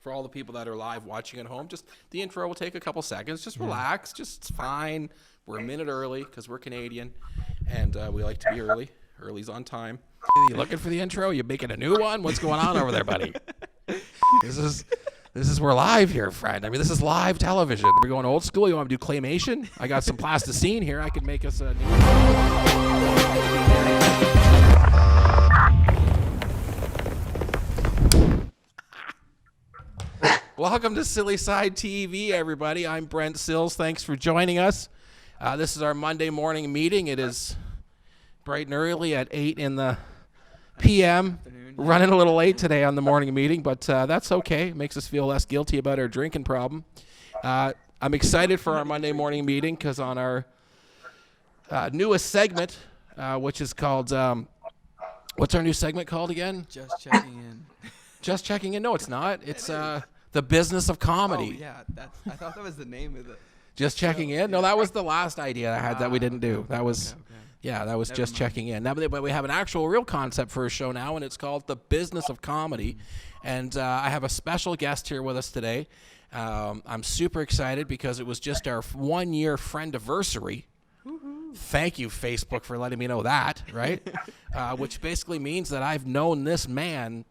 for all the people that are live watching at home, just the intro will take a couple seconds. Just relax. Just it's fine. We're a minute early because we're Canadian, and we like to be early. Early's on time. You looking for the intro? You making a new one? What's going on over there, buddy? This is we're live here, friend. I mean, this is live television. We're going old school. You want to do claymation? I got some plasticine here. I could make us a new. Welcome to Silly Side TV, everybody. I'm Brent.sills. Thanks for joining us. This is our Monday morning meeting. It is bright and early at 8 in the p.m. Running a little late today on the morning meeting, but that's okay. It makes us feel less guilty about our drinking problem. I'm excited for our Monday morning meeting because on our newest segment, which is called, what's our new segment called again? Just checking in. Just checking in? No, it's not. It's the business of comedy. Oh, yeah. I thought that was the name of it. Just checking in? No, that was the last idea I had that we didn't do. That was... Okay. Yeah, that was just checking in. Now, but we have an actual real concept for a show now, and it's called The Business of Comedy. And I have a special guest here with us today. I'm super excited because it was just our 1-year friendiversary. Thank you, Facebook, for letting me know that, right? Which basically means that I've known this man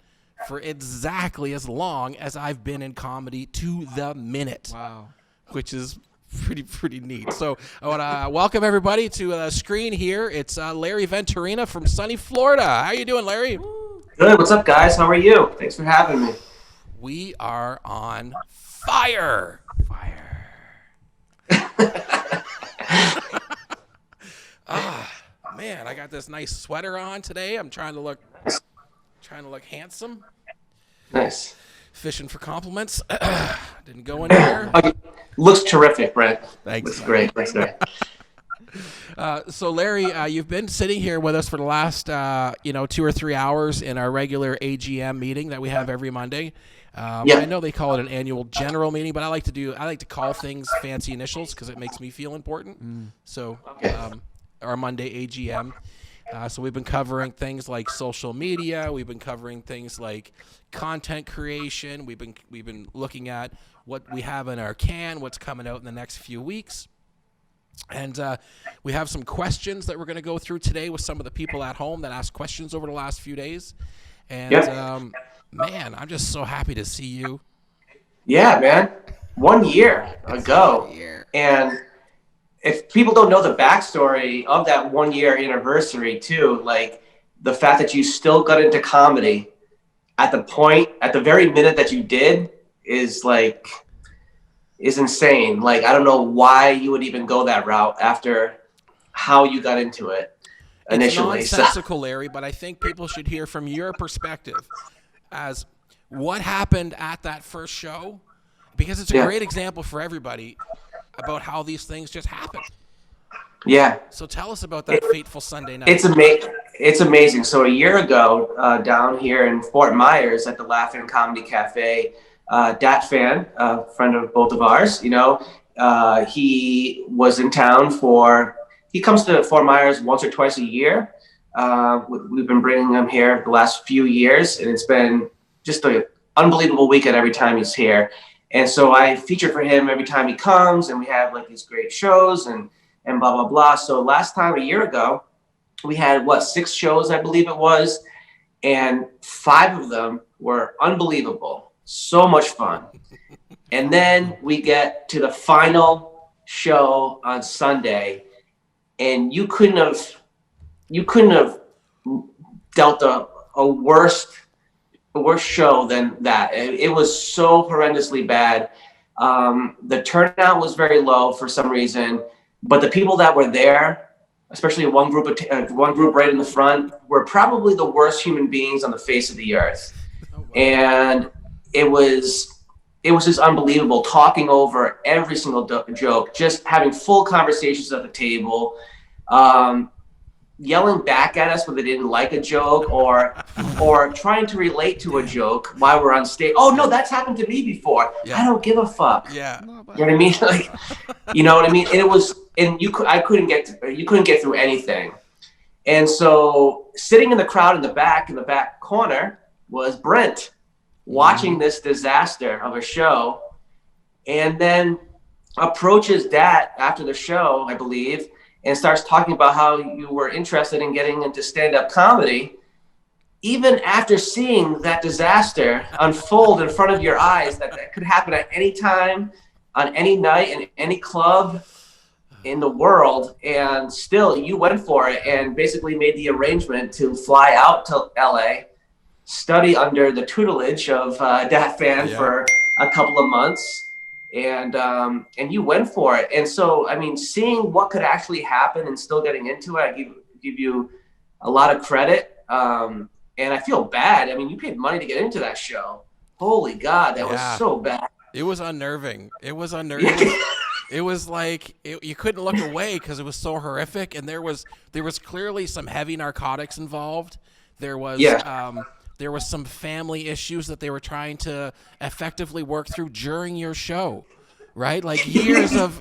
for exactly as long as I've been in comedy to the minute. Wow. Which is... pretty neat. So I want to welcome everybody to the screen here. It's Larry Venturino from sunny Florida. How you doing, Larry? Good. What's up, guys? How are you? Thanks for having me. We are on fire. Man, I got this nice sweater on today. I'm trying to look handsome. Nice. Fishing for compliments. Didn't go anywhere. Looks terrific, Brent. Thanks. Looks great. Thanks, great. So, Larry, you've been sitting here with us for the last, 2 or 3 hours in our regular AGM meeting that we have every Monday. I know they call it an annual general meeting, but I like to call things fancy initials because it makes me feel important. So, our Monday AGM. So we've been covering things like social media. We've been covering things like content creation. We've been looking at what we have in our can, what's coming out in the next few weeks. And we have some questions that we're going to go through today with some of the people at home that asked questions over the last few days. And, man, I'm just so happy to see you. Yeah, man. 1 year ago. And if people don't know the backstory of that 1 year anniversary too, like the fact that you still got into comedy at the very minute that you did is insane. Like, I don't know why you would even go that route after how you got into it initially. It's nonsensical, Larry, but I think people should hear from your perspective as what happened at that first show, because it's a great example for everybody about how these things just happen. Yeah. So tell us about that fateful Sunday night. It's amazing. So a year ago, down here in Fort Myers at the Laugh-In Comedy Cafe, Dat Fan, a friend of both of ours, he was in town he comes to Fort Myers once or twice a year. We've been bringing him here the last few years, and it's been just an unbelievable weekend every time he's here. And so I feature for him every time he comes, and we have like these great shows and blah, blah, blah. So last time, a year ago, we had 6 shows, I believe it was. And 5 of them were unbelievable. So much fun. And then we get to the final show on Sunday, and you couldn't have dealt a worse show than that. It was so horrendously bad. The turnout was very low for some reason, but the people that were there, especially one group right in the front, were probably the worst human beings on the face of the earth. Oh, wow. And it was just unbelievable, talking over every single joke, just having full conversations at the table, yelling back at us when they didn't like a joke, or trying to relate to a joke while we're on stage. Oh no, that's happened to me before. Yeah. I don't give a fuck. Yeah. You know what I mean? Like, you know what I mean? And you couldn't get through anything. And so sitting in the crowd in the back corner was Brent. watching this disaster of a show, and then approaches Dat after the show, I believe, and starts talking about how you were interested in getting into stand-up comedy, even after seeing that disaster unfold in front of your eyes, that could happen at any time, on any night, in any club in the world, and still you went for it and basically made the arrangement to fly out to LA, study under the tutelage of Dat Fan for a couple of months, and you went for it. And so, I mean, seeing what could actually happen and still getting into it, I give you a lot of credit. And I feel bad. I mean, you paid money to get into that show. Holy God, that was so bad. It was unnerving. It was unnerving. It was like you couldn't look away because it was so horrific, and there was clearly some heavy narcotics involved. There was some family issues that they were trying to effectively work through during your show, right? Like years of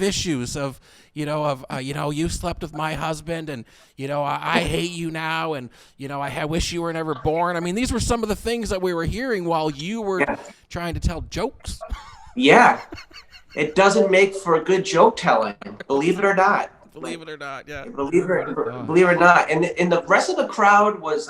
issues of you slept with my husband, and I hate you now, and I wish you were never born. I mean, these were some of the things that we were hearing while you were trying to tell jokes. Yeah. It doesn't make for a good joke telling, believe it or not. Believe it or not, yeah. Believe it or not. And the rest of the crowd was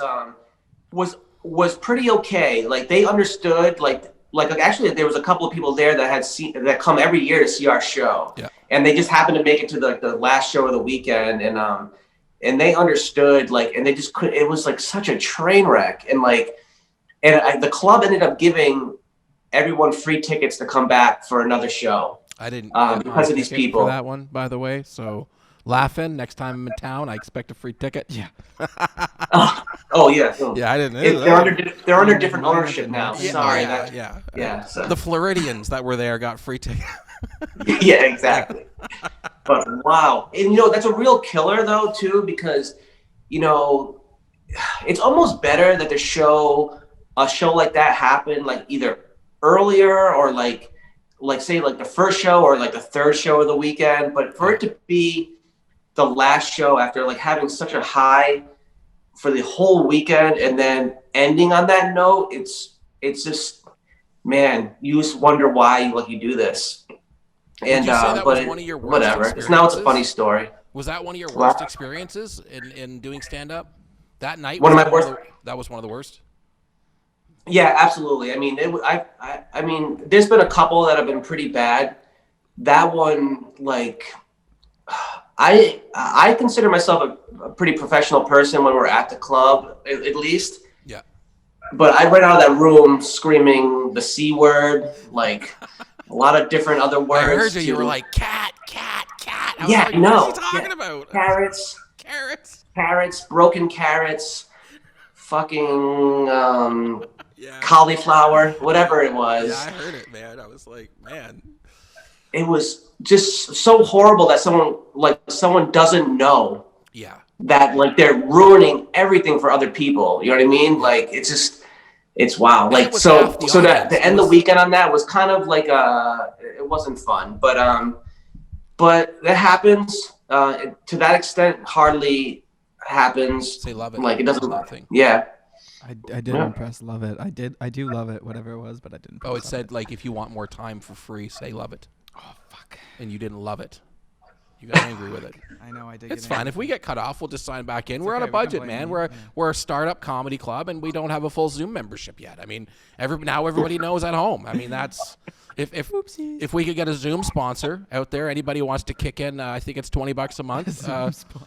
pretty okay. Like, they understood, like actually there was a couple of people there that come every year to see our show. Yeah. And they just happened to make it to the last show of the weekend, and they understood, like, and they just couldn't. It was like such a train wreck, and the club ended up giving everyone free tickets to come back for another show. I didn't because of these people. For that one, by the way. So, laughing next time I'm in town, I expect a free ticket. Yeah. Yeah. Yeah, I didn't. They're under different ownership now. Yeah, Sorry. Yeah. So. The Floridians that were there got free tickets. Yeah, exactly. But wow, and that's a real killer though too, because it's almost better that a show like that happened like either earlier or like say like the first show or like the third show of the weekend, but for it to be the last show after like having such a high for the whole weekend and then ending on that note, it's just, man, you just wonder why you do this. And that was one of your worst whatever. Now it's a funny story. Was that one of your worst experiences in doing stand up that night? That was one of the worst. Yeah, absolutely. I mean, I mean, there's been a couple that have been pretty bad. That one, like, I consider myself a pretty professional person when we're at the club, at least. Yeah. But I ran out of that room screaming the C word, like a lot of different other words. I heard you. You were like, cat. I was like, no. What are you talking about? Carrots, broken carrots, fucking cauliflower, whatever it was. Yeah, I heard it, man. I was like, man. It was just so horrible that someone doesn't know. Yeah. That like they're ruining everything for other people. You know what I mean? Like it's wow. Like so that to end the weekend on that was kind of like it wasn't fun. But that happens. To that extent, hardly happens. Say love it. Like it doesn't. Yeah. I didn't press love it. I do love it, whatever it was, but I didn't press it said like if you want more time for free, say love it. Oh fuck. And you didn't love it. You got angry with it. I know I did. It's fine. If we get cut off, we'll just sign back in. We're on a budget, man. We're a startup comedy club, and we don't have a full Zoom membership yet. I mean, now everybody knows at home. I mean, that's if we could get a Zoom sponsor out there, anybody who wants to kick in, I think it's $20 a month.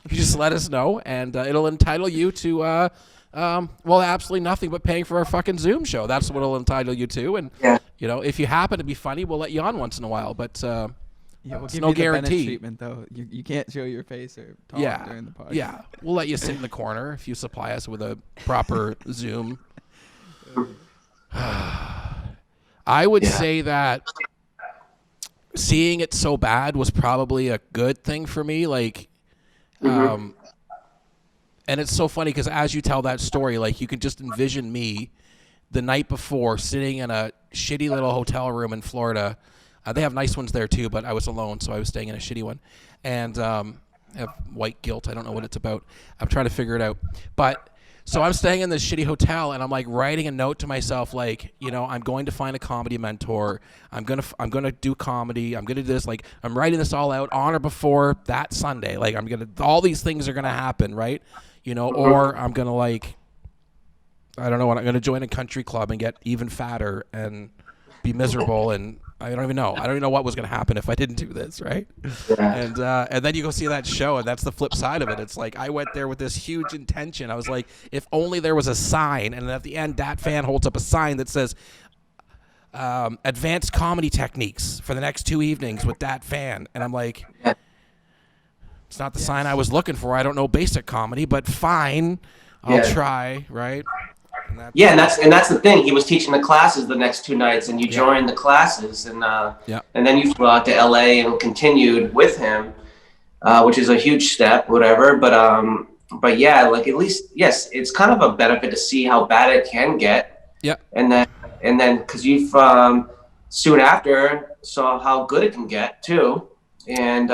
You just let us know, and it'll entitle you to absolutely nothing but paying for our fucking Zoom show. That's what it'll entitle you to. And if you happen to be funny, we'll let you on once in a while. But we'll give no you the guarantee. Bennett treatment though. You can't show your face or talk during the podcast. Yeah, we'll let you sit in the corner if you supply us with a proper Zoom. I would say that seeing it so bad was probably a good thing for me. Like, and it's so funny because as you tell that story, like you could just envision me the night before sitting in a shitty little hotel room in Florida. They have nice ones there too, but I was alone, so I was staying in a shitty one. And I have white guilt. I don't know what it's about. I'm trying to figure it out. But So I'm staying in this shitty hotel, and I'm like writing a note to myself, like, you know, I'm going to find a comedy mentor. I'm gonna do comedy. I'm gonna do this. Like, I'm writing this all out on or before that Sunday. Like, all these things are gonna happen, right? You know, or I'm gonna like, I don't know what, I'm gonna join a country club and get even fatter and be miserable, and I don't even know. I don't even know what was going to happen if I didn't do this, right? Yeah. And then you go see that show, and that's the flip side of it. It's like I went there with this huge intention. I was like, if only there was a sign, and at the end, that fan holds up a sign that says, advanced comedy techniques for the next 2 evenings with that fan. And I'm like, it's not the sign I was looking for. I don't know basic comedy, but fine, I'll try, right? And that's the thing. He was teaching the classes the next 2 nights, and you joined the classes, and then you flew out to LA and continued with him, which is a huge step, whatever. But yeah, like at least it's kind of a benefit to see how bad it can get. Yeah. And then because you've soon after saw how good it can get too, and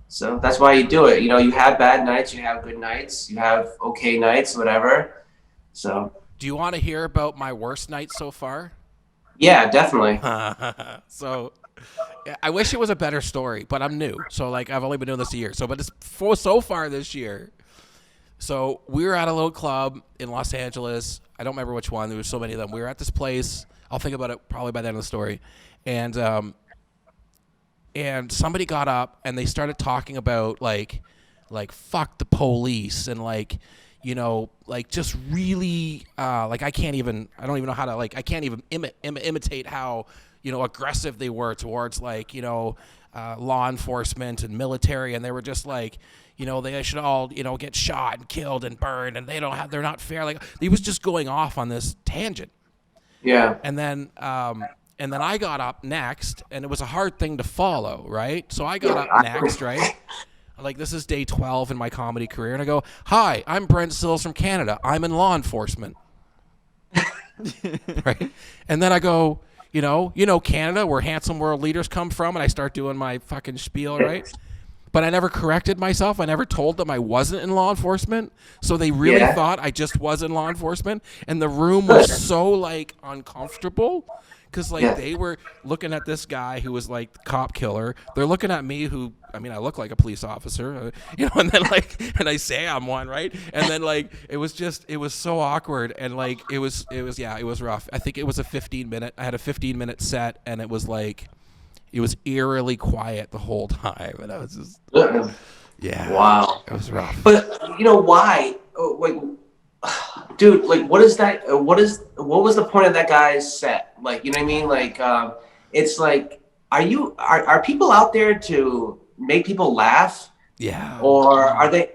so that's why you do it. You know, you have bad nights, you have good nights, you have okay nights, whatever. So. Do you want to hear about my worst night so far? Yeah, definitely. So I wish it was a better story, but I'm new. So like I've only been doing this a year. So but it's so far this year. So we were at a little club in Los Angeles. I don't remember which one. There were so many of them. We were at this place. I'll think about it probably by the end of the story. And somebody got up and they started talking about like fuck the police and like, you know, like just really like I don't even know how to, like, I can't even imitate how, you know, aggressive they were towards like, you know, law enforcement and military. And they were just like, you know, they should all, you know, get shot and killed and burned, and they're not fair. Like he was just going off on this tangent. Yeah. And then I got up next, and it was a hard thing to follow, right? So I got up next, right? Like, this is day 12 in my comedy career, and I go, "Hi, I'm Brent.sills from Canada. I'm in law enforcement." Right? And then I go, you know Canada, where handsome world leaders come from, and I start doing my fucking spiel, right? But I never corrected myself. I never told them I wasn't in law enforcement. So they really thought I just was in law enforcement, and the room was so, like, uncomfortable. Because, like, they were looking at this guy who was, like, the cop killer. They're looking at me who, I mean, I look like a police officer, you know, and then, like, and I say I'm one, right? And then, like, it was so awkward. And, like, it was rough. I think it was I had a 15-minute set, and it was, like, it was eerily quiet the whole time. And I was just, wow. It was rough. But, you know, why? Like, dude, like, what was the point of that guy's set? Like, you know what I mean? Like, it's like, are people out there to make people laugh? Yeah. Or are they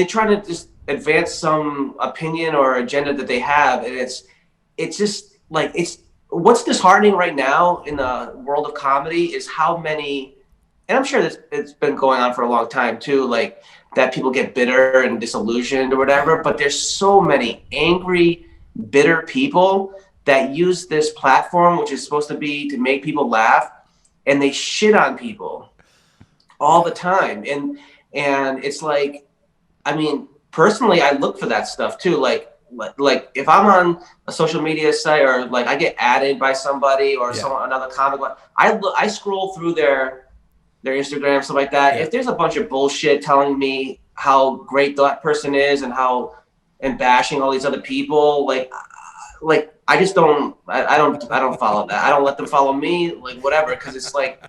trying to just advance some opinion or agenda that they have? And it's just like, what's disheartening right now in the world of comedy is how many, and I'm sure it's been going on for a long time too, like, that people get bitter and disillusioned or whatever, but there's so many angry, bitter people that use this platform, which is supposed to be to make people laugh, and they shit on people all the time. And it's like, I mean, personally, I look for that stuff too. Like if I'm on a social media site, or like I get added by somebody or another comic, I scroll through their Instagram, stuff like that. If there's a bunch of bullshit telling me how great that person is and bashing all these other people, like I just don't follow that. I don't let them follow me, like, whatever, because it's like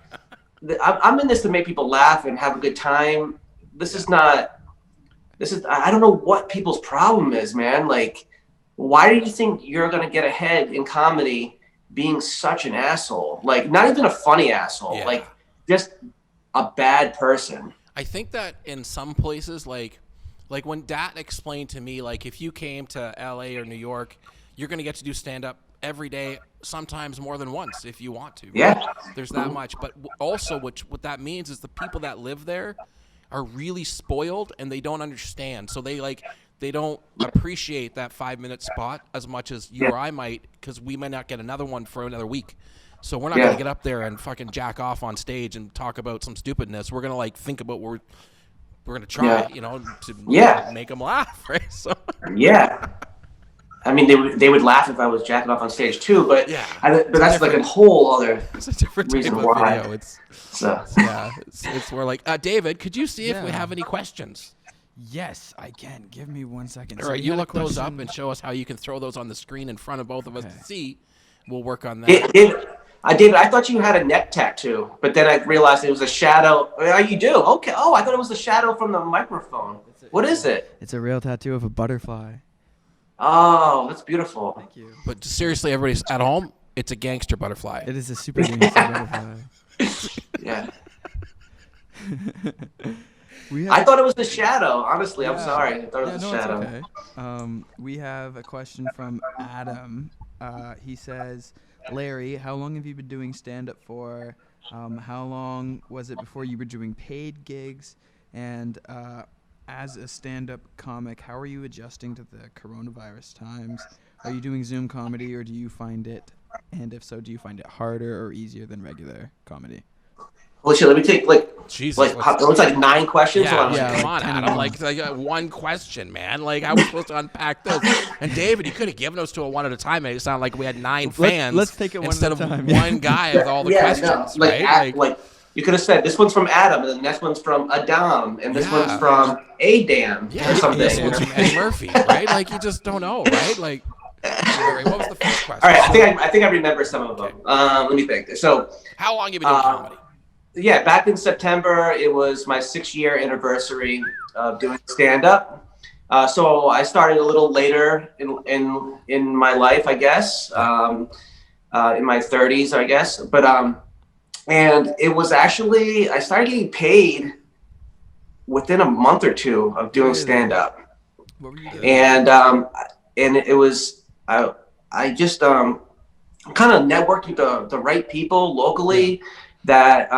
I'm in this to make people laugh and have a good time. I don't know what people's problem is, man. Like, why do you think you're gonna get ahead in comedy being such an asshole? Like, not even a funny asshole, like just a bad person. I think that in some places, like when Dat explained to me, like, if you came to LA or New York, you're going to get to do stand-up every day, sometimes more than once if you want to. Right? Yeah. There's that much. But also what that means is the people that live there are really spoiled, and they don't understand. So they don't appreciate that 5-minute spot as much as you or I might, because we might not get another one for another week. So we're not going to get up there and fucking jack off on stage and talk about some stupidness. We're going to, like, think about what we're we're gonna try, to make them laugh, right? So yeah. I mean, they would laugh if I was jacking off on stage too, but but that's like a whole other it's a different reason type of why. video. It's more like David, could you see if we have any questions? Yes, I can. Give me 1 second. All right, you look those up and show us how you can throw those on the screen in front of both of us to see. We'll work on that. David, I thought you had a neck tattoo, but then I realized it was a shadow. Oh, you do? Okay. Oh, I thought it was the shadow from the microphone. What is it? It's a real tattoo of a butterfly. Oh, that's beautiful. Thank you. But seriously, everybody's at home. It's a gangster butterfly. It is a super gangster butterfly. Yeah. I thought it was the shadow. Honestly, I'm sorry. I thought it was the shadow. It's okay. We have a question from Adam. He says, Larry, how long have you been doing stand-up for? How long was it before you were doing paid gigs? And as a stand-up comic, how are you adjusting to the coronavirus times? Are you doing Zoom comedy, or do you find it, and if so, do you find it harder or easier than regular comedy? Holy shit, let me take Jesus, it was like 9 questions. Come on, Adam. Like one question, man. Like I was supposed to unpack this. And David, you could have given us to it one at a time. Made it sound like we had 9 fans. Let's take it one instead at a time. of one guy with all the questions, right? Like you could have said this one's from Adam, and the next one's from Adam, and this one's from Adam or something. This one's from Eddie Murphy, right? Like you just don't know, right? Like, what was the first question? All right, I think I remember some of them. Let me think. So, how long have you been doing comedy? Yeah, back in September, it was my 6-year anniversary of doing stand-up. So I started a little later in my life, I guess, in my 30s, I guess. But and it was actually I started getting paid within a month or 2 of doing stand-up. What were you doing? And it was I just kind of networked with the right people locally. That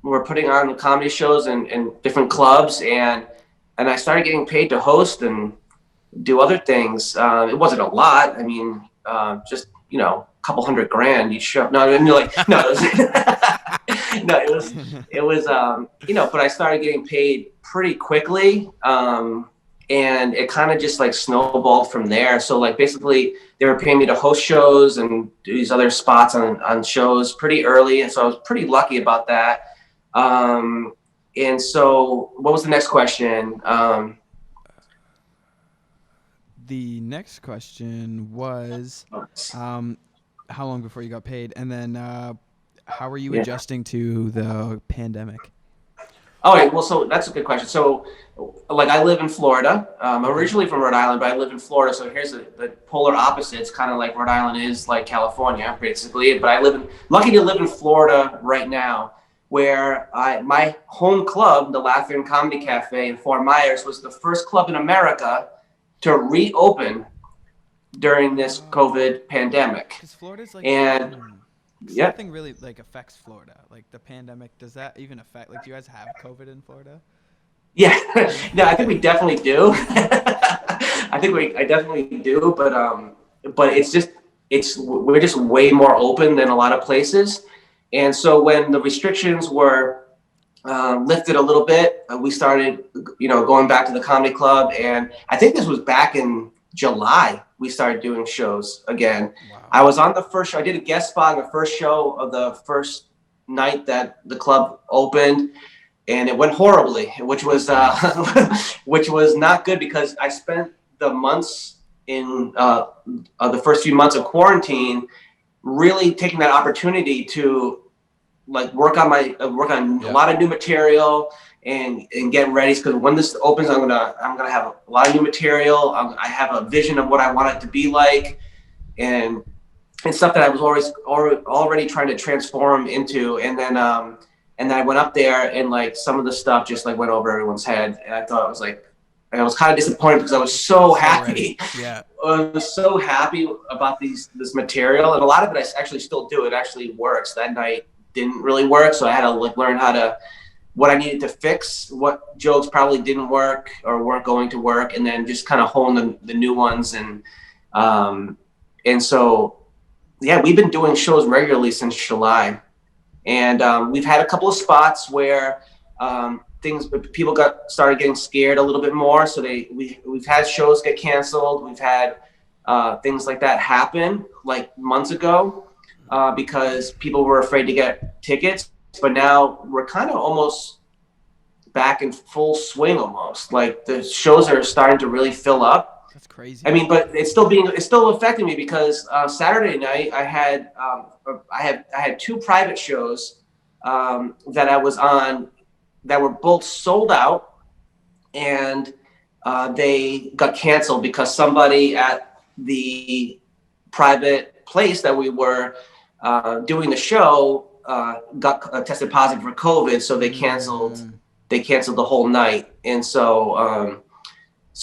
were putting on comedy shows in different clubs, and I started getting paid to host and do other things. It wasn't a lot. I mean, just a couple $100,000 each show. No, I mean, no, it was but I started getting paid pretty quickly. And it kind of just snowballed from there. So basically they were paying me to host shows and do these other spots on shows pretty early. And so I was pretty lucky about that. And so what was the next question? The next question was, how long before you got paid? And then how are you adjusting to the pandemic? All right, well, so that's a good question. So, I live in Florida. I'm originally from Rhode Island, but I live in Florida. So here's the polar opposite. It's kind of like Rhode Island is like California, basically. But lucky to live in Florida right now, where my home club, the Laughing Comedy Cafe in Fort Myers, was the first club in America to reopen during this COVID pandemic. Because Florida's nothing really affects Florida. The pandemic, does that even affect? Do you guys have COVID in Florida? Yeah, no, I think we definitely do. I definitely do, but we're just way more open than a lot of places. And so when the restrictions were lifted a little bit, we started, going back to the comedy club, and I think this was back in July. We started doing shows again. Wow. I was on the first show. I did a guest spot on the first show of the first night that the club opened, and it went horribly, which was not good because I spent the months in the first few months of quarantine really taking that opportunity to work on a lot of new material and get ready, because when this opens, I'm gonna have a lot of new material. I have a vision of what I want it to be like, and stuff that I was already trying to transform into. And then I went up there, and some of the stuff just went over everyone's head, and I thought it was I was kind of disappointed because I was so happy. Yeah, I was so happy about this material, and a lot of it I actually still do. It actually works. That night didn't really work, so I had to learn what I needed to fix, what jokes probably didn't work or weren't going to work, and then just kind of hone the new ones. And so, we've been doing shows regularly since July. And we've had a couple of spots where people started getting scared a little bit more. So we've had shows get canceled. We've had things like that happen like months ago because people were afraid to get tickets. But now we're kind of almost back in full swing almost. Like the shows are starting to really fill up. That's crazy. I mean, but it's still affecting me because Saturday night I had 2 private shows that I was on that were both sold out, and they got canceled because somebody at the private place that we were doing the show got tested positive for COVID, so they canceled the whole night. And so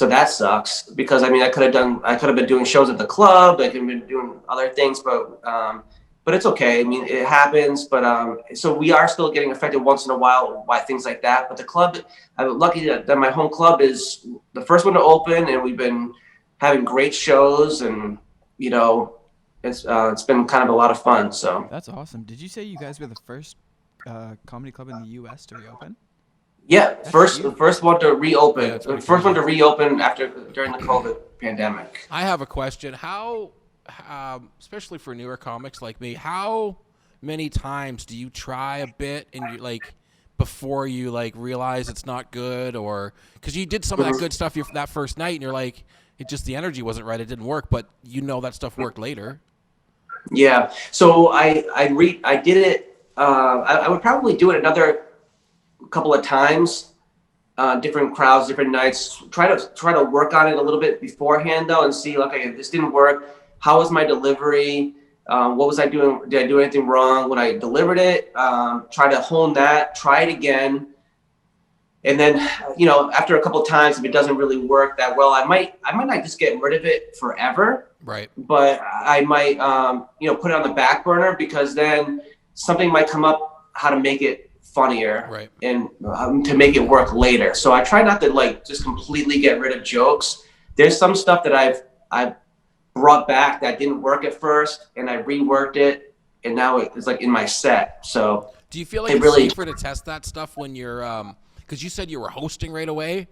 that sucks because I mean I could have been doing shows at the club, I could have been doing other things, but it's okay. I mean, it happens, but so we are still getting affected once in a while by things like that. But the club, I'm lucky that my home club is the first one to open, and we've been having great shows, and you know, it's been kind of a lot of fun. So that's awesome. Did you say you guys were the first comedy club in the U.S. to reopen? Yeah, the first one to reopen. Yeah, the first one to reopen during the COVID pandemic. I have a question. How, especially for newer comics like me, how many times do you try a bit and you like before you like realize it's not good, or because you did some of that good stuff that first night and you're like, it just the energy wasn't right, it didn't work, but you know that stuff worked later. Yeah. So I did it. I would probably do it another couple of times, different crowds, different nights. Try to work on it a little bit beforehand though, and see, okay, if this didn't work, how was my delivery? What was I doing? Did I do anything wrong when I delivered it? Try to hone that. Try it again. And then, you know, after a couple of times, if it doesn't really work that well, I might not just get rid of it forever. Right. But I might, you know, put it on the back burner because then something might come up how to make it funnier, right, and to make it work later. So I try not to like just completely get rid of jokes. There's some stuff that I've brought back that didn't work at first, and I reworked it, and now it's like in my set. So do you feel like it's safer to test that stuff when you're because you said you were hosting right away,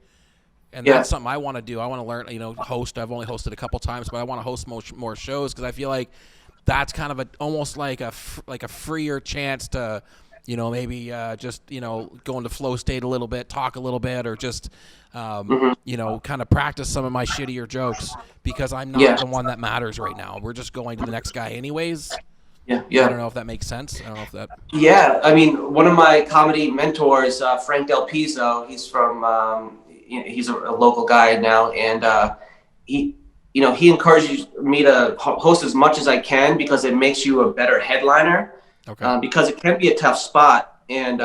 and that's something I want to do. I want to learn, you know, host. I've only hosted a couple times, but I want to host more shows because I feel like that's kind of almost like a freer chance to, you know, maybe just, you know, go into flow state a little bit, talk a little bit, or just, you know, kind of practice some of my shittier jokes because I'm not the one that matters right now. We're just going to the next guy anyways. Yeah. I don't know if that makes sense. I don't know if that. Yeah. I mean, one of my comedy mentors, Frank Del Pizzo, he's from, he's a local guy now. And he encourages me to host as much as I can because it makes you a better headliner. Okay. Because it can be a tough spot, and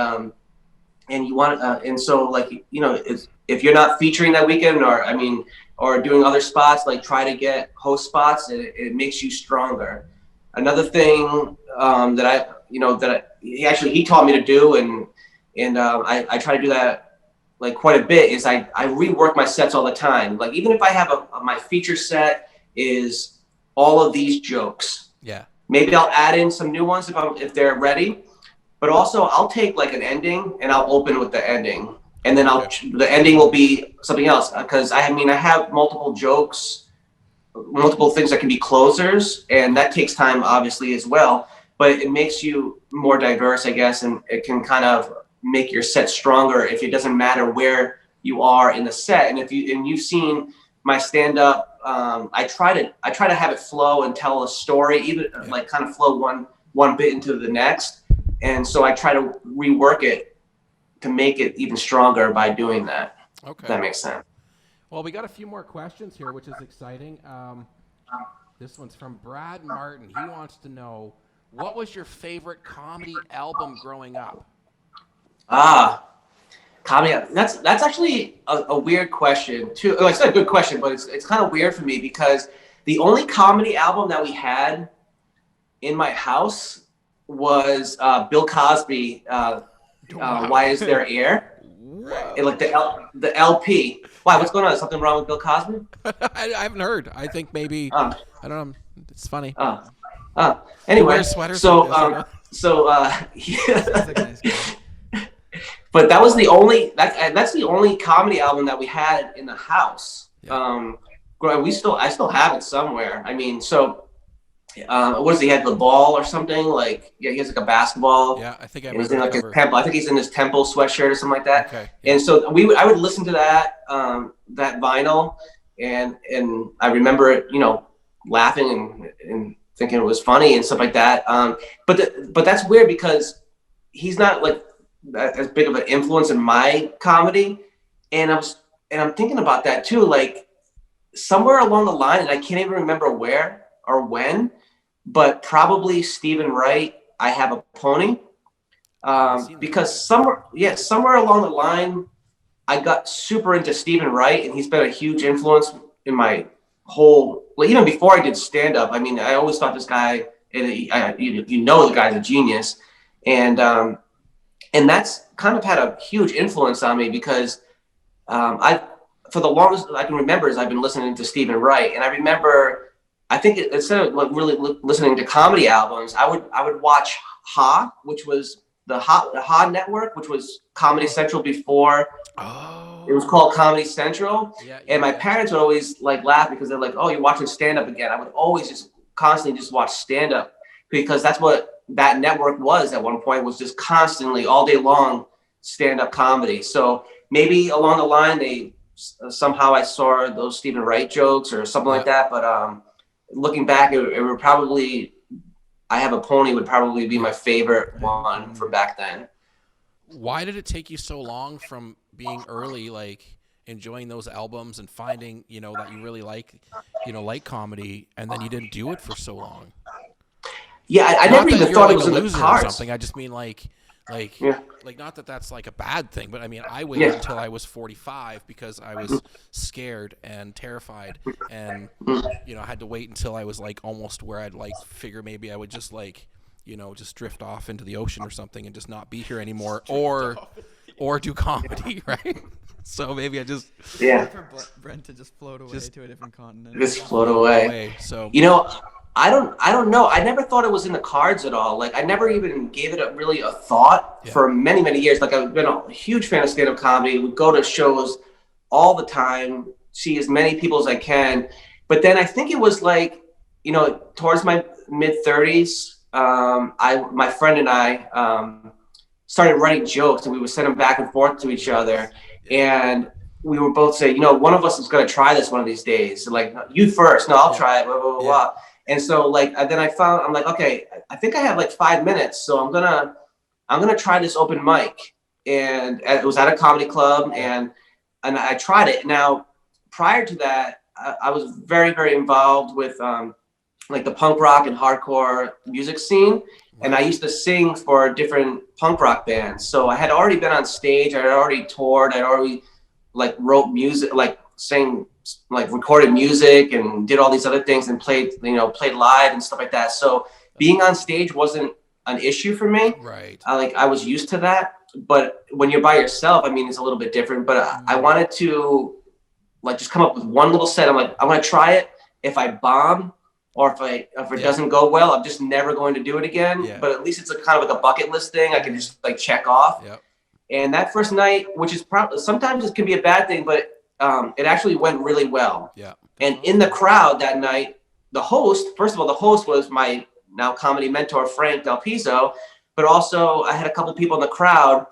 you want and so like, you know, if you're not featuring that weekend or doing other spots, like try to get host spots. It makes you stronger. Another thing he taught me to do, and I try to do that like quite a bit, is I rework my sets all the time. Like even if I have my feature set is all of these jokes. Yeah. Maybe I'll add in some new ones if they're ready, but also I'll take like an ending and I'll open with the ending, and then the ending will be something else because I have multiple jokes, multiple things that can be closers, and that takes time obviously as well. But it makes you more diverse, I guess, and it can kind of make your set stronger if it doesn't matter where you are in the set. And you've seen my stand-up. I try to have it flow and tell a story, even like kind of flow one bit into the next. And so I try to rework it to make it even stronger by doing that. Okay. If that makes sense. Well, we got a few more questions here, which is exciting. This one's from Brad Martin. He wants to know, what was your favorite comedy album growing up? Comedy. That's actually a weird question too. It's not a good question, but it's kind of weird for me because the only comedy album that we had in my house was Bill Cosby. Why Is There Air? Like the LP. Why? What's going on? Is something wrong with Bill Cosby? I haven't heard. I think maybe I don't know. It's funny. Anyway, sweaters. So but that was the only that's the only comedy album that we had in the house. Yeah. I still have it somewhere. I mean, so what does he have, the ball or something? Like, yeah, he has like a basketball. Yeah, I think I and he's remember in like the his cover. temple. I think he's in his temple sweatshirt or something like that. Okay. Yeah. And so I would listen to that that vinyl, and I remember it, laughing and thinking it was funny and stuff like that. But that's weird because he's not like as big of an influence in my comedy, and I'm thinking about that too, like somewhere along the line, and I can't even remember where or when, but probably Stephen Wright, I Have a Pony, because somewhere along the line, I got super into Stephen Wright, and he's been a huge influence in my whole, like, even before I did stand up. I mean, I always thought this guy, the guy's a genius, and that's kind of had a huge influence on me because for the longest I can remember is I've been listening to Stephen Wright, and I remember, I think instead of like really listening to comedy albums, I would watch Ha, which was the Ha Network, which was Comedy Central before. It was called Comedy Central. And my parents would always like laugh because they're like, "Oh, you're watching stand up again." I would always just constantly just watch stand up because that's what that network was at one point, was just constantly all day long stand up comedy. So maybe along the line they somehow I saw those Stephen Wright jokes or something like that. But looking back, it would probably, I Have a Pony would probably be my favorite one from back then. Why did it take you so long from being early, like enjoying those albums and finding, that you really like comedy, and then you didn't do it for so long? Yeah, I never even thought it was in the cards. Or something. I just mean like not that that's like a bad thing, but I mean, I waited until I was 45 because I was scared and terrified, and I had to wait until I was like almost where I'd like figure maybe I would just like just drift off into the ocean or something and just not be here anymore, or do comedy, right? So maybe I just for Brent to just float away to a different continent. Just float away. So I don't know. I never thought it was in the cards at all. Like I never even gave it really a thought for many, many years. Like I've been a huge fan of stand-up comedy. We go to shows all the time, see as many people as I can. But then I think it was like, towards my mid 30s, my friend and I started writing jokes, and we would send them back and forth to each other. And we would both say, one of us is going to try this one of these days. So like, you first. No, I'll try it. Blah, blah, blah, blah. And so like, then I'm like, okay, I think I have like 5 minutes. So I'm going to try this open mic. And it was at a comedy club, and I tried it. Now, prior to that, I was very, very involved with like the punk rock and hardcore music scene. And I used to sing for different punk rock bands. So I had already been on stage. I had already toured. I already like wrote music, like sang, like recorded music and did all these other things and played live and stuff like that. So being on stage wasn't an issue for me. Right. I was used to that. But when you're by yourself, I mean, it's a little bit different. But I wanted to like just come up with one little set. I'm like, I want to try it. If I bomb, or if it doesn't go well, I'm just never going to do it again. Yeah. But at least it's a kind of like a bucket list thing I can just like check off. Yep. And that first night, which is probably sometimes it can be a bad thing, but it actually went really well. Yeah. And in the crowd that night, the host was my now comedy mentor, Frank Del Pizzo, but also I had a couple people in the crowd,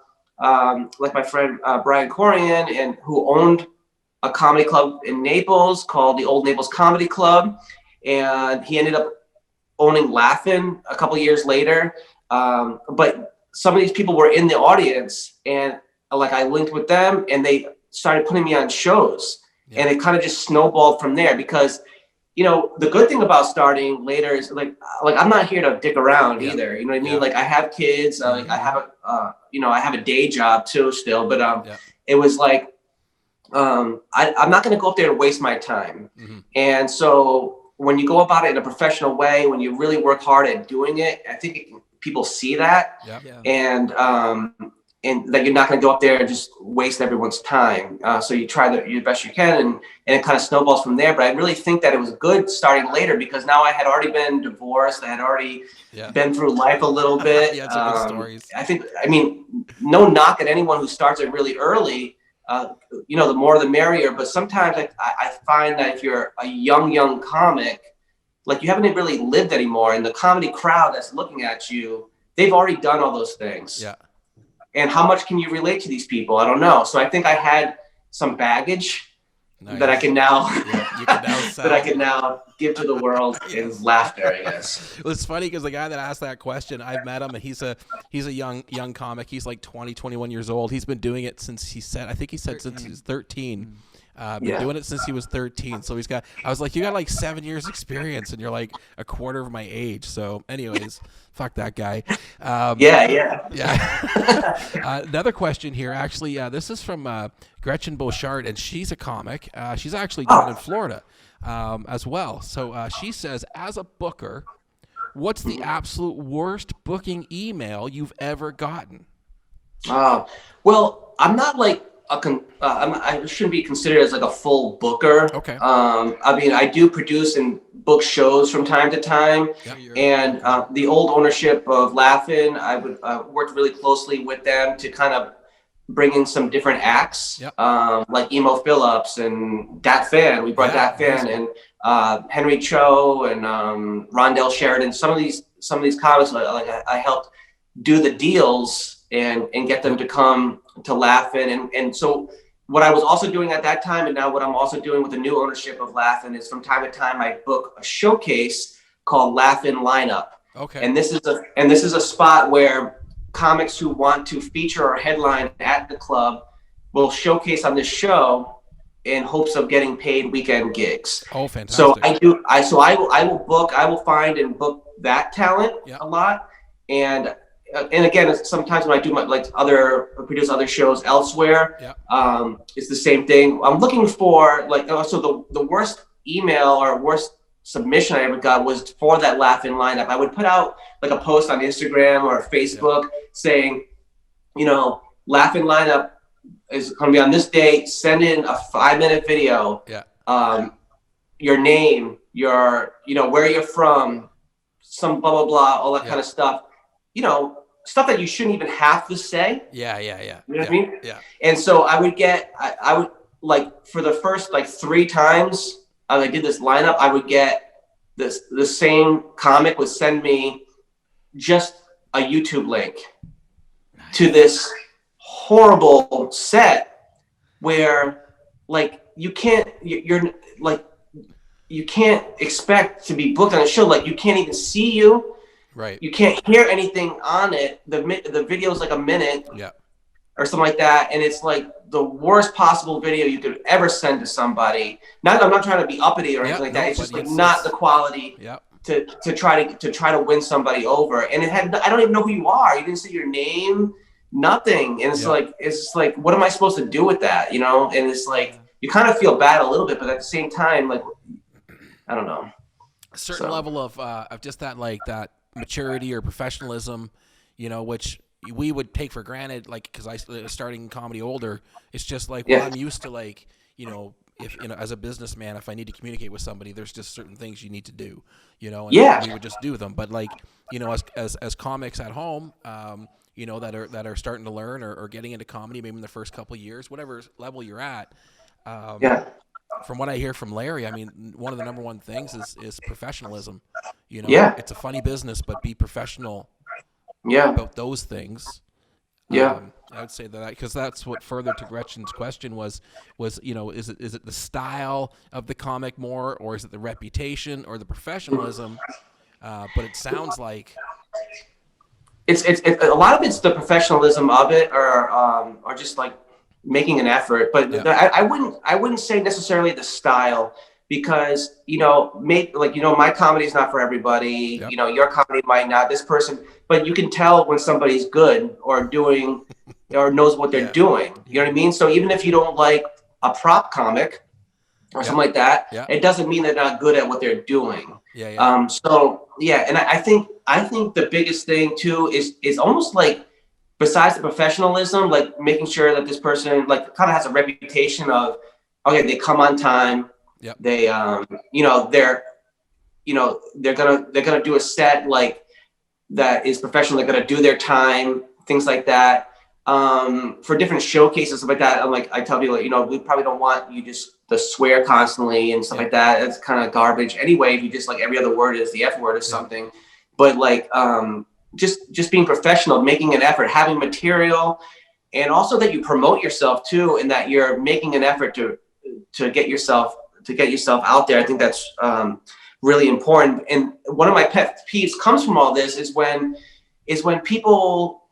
like my friend Brian Corian, and who owned a comedy club in Naples called the Old Naples Comedy Club. And he ended up owning Laugh-In a couple years later. But some of these people were in the audience, and like I linked with them, and they started putting me on shows. Yeah. And it kind of just snowballed from there because, the good thing about starting later is like I'm not here to dick around either. You know what I mean? Like I have kids, like I have I have a day job too still, but it was like, I'm not going to go up there to waste my time. Mm-hmm. And so when you go about it in a professional way, when you really work hard at doing it, I think people see that, and that you're not going to go up there and just waste everyone's time. So you try the best you can, and it kind of snowballs from there. But I really think that it was good starting later because now I had already been divorced. I had already been through life a little bit. Some good stories. I mean, no knock at anyone who starts it really early. The more the merrier. But sometimes I find that if you're a young comic, like you haven't really lived anymore, and the comedy crowd that's looking at you, they've already done all those things. Yeah. And how much can you relate to these people? I don't know. So I think I had some baggage that I can now that I can now give to the world in laughter, I guess. Well, it's funny because the guy that asked that question, I've met him, and he's a young comic. He's like 20, 21 years old. He's been doing it since he said 13. Since he was 13. Been doing it since he was 13. So I was like, you got like 7 years experience, and you're like a quarter of my age. So anyways, fuck that guy. Yeah. Another question here, actually, this is from Gretchen Beauchard, and she's a comic. She's actually down in Florida as well. So she says, as a booker, what's the absolute worst booking email you've ever gotten? Well, I'm not like I shouldn't be considered as like a full booker. Okay. I mean, I do produce and book shows from time to time. Yep. And the old ownership of Laugh-In, I would worked really closely with them to kind of bring in some different acts. Yep. Like Emo Phillips and Dat Fan. We brought Dat Fan and Henry Cho and Rondell Sheridan. Some of these comics, like I helped do the deals and get them to come to Laugh-In. And so what I was also doing at that time, and now what I'm also doing with the new ownership of Laugh-In, is from time to time I book a showcase called Laugh-In Lineup. Okay. And this is a spot where comics who want to feature or headline at the club will showcase on this show in hopes of getting paid weekend gigs. Oh, fantastic. So I will find and book that talent a lot. And again, sometimes when I do produce other shows elsewhere, it's the same thing. I'm looking for the worst email or worst submission I ever got was for that Laugh-In Lineup. I would put out like a post on Instagram or Facebook saying, Laugh-In Lineup is going to be on this date. Send in a 5-minute video. Yeah. Your name, where you're from, some blah blah blah, all that kind of stuff. Stuff that you shouldn't even have to say. Yeah. You know what I mean? Yeah. And so I would like for the first like 3 times I did this lineup, I would get the same comic would send me just a YouTube link to this horrible set where like you can't expect to be booked on a show. Like you can't even see you. Right. You can't hear anything on it. The video is like a minute or something like that. And it's like the worst possible video you could ever send to somebody. I'm not trying to be uppity or anything like that. It's just like not the quality to try to win somebody over. And I don't even know who you are. You didn't say your name, nothing. And it's like, what am I supposed to do with that? And it's like, you kind of feel bad a little bit, but at the same time, like, I don't know. A certain level of just that, like that maturity or professionalism, which we would take for granted, like, because I starting comedy older, it's just like, well, I'm used to like, if as a businessman, if I need to communicate with somebody, there's just certain things you need to do, and we would just do them. But like, as comics at home, that are starting to learn or getting into comedy, maybe in the first couple of years, whatever level you're at. From what I hear from Larry, I mean, one of the number one things is professionalism. It's a funny business, but be professional about those things. I would say that because that's what further to Gretchen's question was is it the style of the comic more, or is it the reputation or the professionalism? But it sounds like it's a lot of it's the professionalism of it, or just like making an effort. But I wouldn't say necessarily the style, because my comedy is not for everybody. Your comedy might not, this person, but you can tell when somebody's good or doing or knows what they're doing. You know what I mean? So even if you don't like a prop comic or something like that, it doesn't mean they're not good at what they're doing. And I think the biggest thing too is almost like, besides the professionalism, like making sure that this person like kind of has a reputation of, okay, they come on time. They they're gonna do a set like that is professional. They're gonna do their time, things like that. for different showcases, stuff like that. I'm like, I tell people, you know, we probably don't want you just to swear constantly and stuff like that. It's kind of garbage anyway. If you just like every other word is the F word or something, but like, just being professional, making an effort, having material, and also that you promote yourself too, and that you're making an effort to get yourself out there. I think that's really important. And one of my pet peeves comes from all this is when people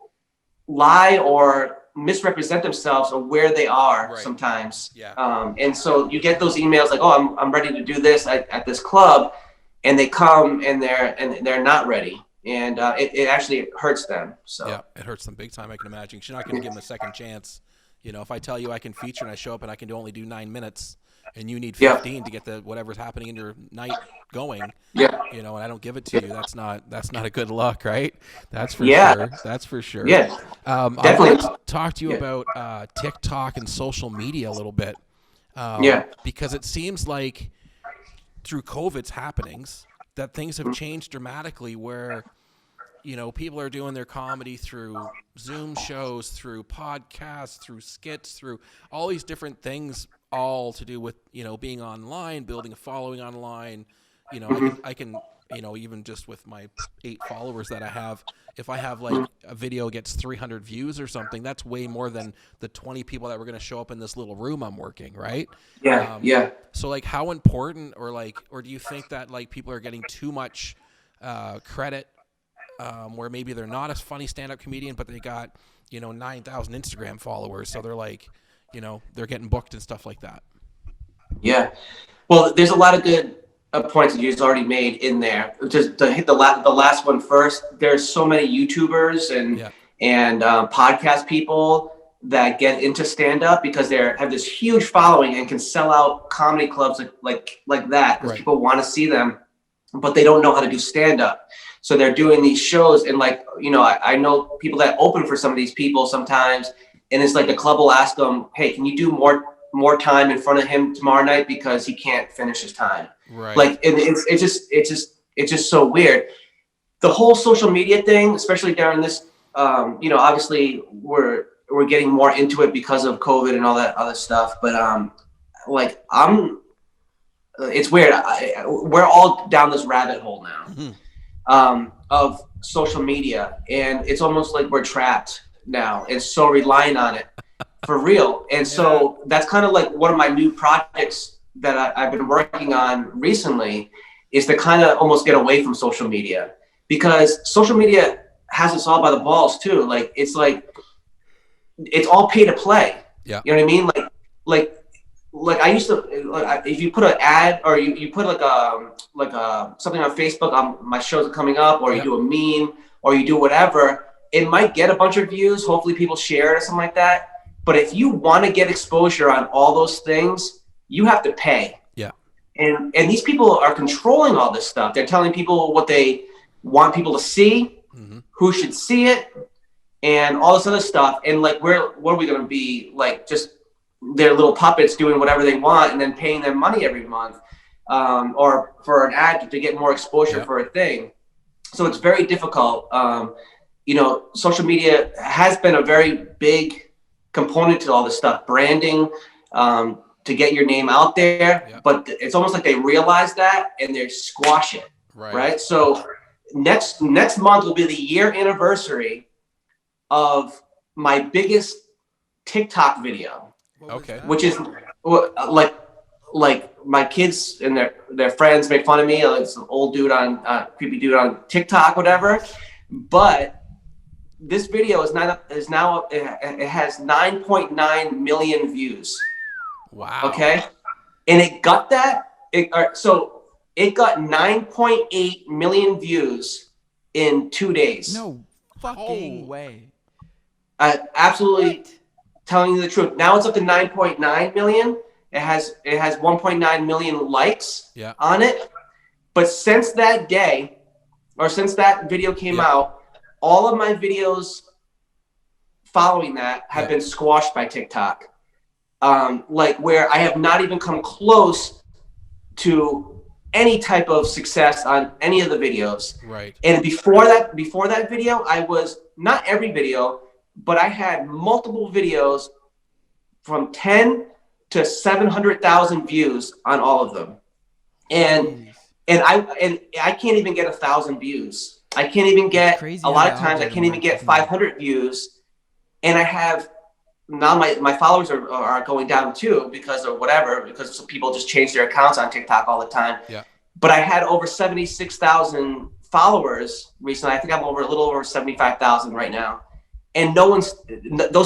lie or misrepresent themselves or where they are sometimes. And so you get those emails like, oh, I'm ready to do this at this club, and they come and they're not ready. And it actually hurts them. So yeah, it hurts them big time. I can imagine. You're not going to give them a second chance. You know, if I tell you I can feature and I show up and I can only do 9 minutes, and you need 15 to get the whatever's happening in your night going, you know, and I don't give it to you, that's not a good look, right? That's for sure. That's for sure. Yeah, I want to talk to you about TikTok and social media a little bit. Because it seems like through COVID's happenings that things have changed dramatically where, you know, people are doing their comedy through Zoom shows, through podcasts, through skits, through all these different things, all to do with, you know, being online, building a following online. You know, I can, you know, even just with my 8 followers that I have, if I have like a video gets 300 views or something, that's way more than the 20 people that were going to show up in this little room I'm working, right? So like how important or do you think that like people are getting too much credit where maybe they're not a funny stand-up comedian, but they got, you know, 9,000 Instagram followers. So they're like, you know, they're getting booked and stuff like that. Yeah. Well, there's a lot of good points that you just already made in there. Just to hit the last one first, there's so many YouTubers and podcast people that get into stand-up because they have this huge following and can sell out comedy clubs like that because people want to see them, but they don't know how to do stand-up. So they're doing these shows, and like, you know, I know people that open for some of these people sometimes, and it's like the club will ask them, hey, can you do more time in front of him tomorrow night because he can't finish his time. Right. Like, and it's just so weird. The whole social media thing, especially during this, you know, obviously we're getting more into it because of COVID and all that other stuff. But like it's weird. We're all down this rabbit hole now of social media, and it's almost like we're trapped now. It's so relying on it for real. And so that's kind of like one of my new projects that I've been working on recently is to kind of almost get away from social media, because social media has us all by the balls too. Like it's all pay to play. Yeah. You know what I mean? Like I used to, if you put an ad or you put like something on Facebook, my shows are coming up, or you do a meme or you do whatever, it might get a bunch of views. Hopefully people share it or something like that. But if you want to get exposure on all those things, you have to pay. Yeah. And these people are controlling all this stuff. They're telling people what they want people to see, who should see it, and all this other stuff. And like, what are we going to be like? Just their little puppets doing whatever they want and then paying them money every month, or for an ad to get more exposure for a thing. So it's very difficult. You know, social media has been a very big component to all this stuff, branding, to get your name out there, but it's almost like they realize that and they squash it. Right. So next month will be the year anniversary of my biggest TikTok video. Okay. Which is like my kids and their friends make fun of me. Like some old dude creepy dude on TikTok, whatever. But this video it has 9.9 million views. Wow. Okay. And it got that. So it got 9.8 million views in 2 days. No fucking way. Absolutely telling you the truth. Now it's up to 9.9 million. It has 1.9 million likes on it. But since that day, or since that video came out, all of my videos following that have been squashed by TikTok. Like where I have not even come close to any type of success on any of the videos. Right. And before that video, I was not every video, but I had multiple videos from 10 to 700,000 views on all of them. And I can't even get 1,000 views. I can't even get, a lot of times I can't even get 500 views. And I have, now my followers are going down too because of whatever, because people just change their accounts on TikTok all the time. Yeah. But I had over 76,000 followers recently. I think I'm a little over 75,000 right now. And those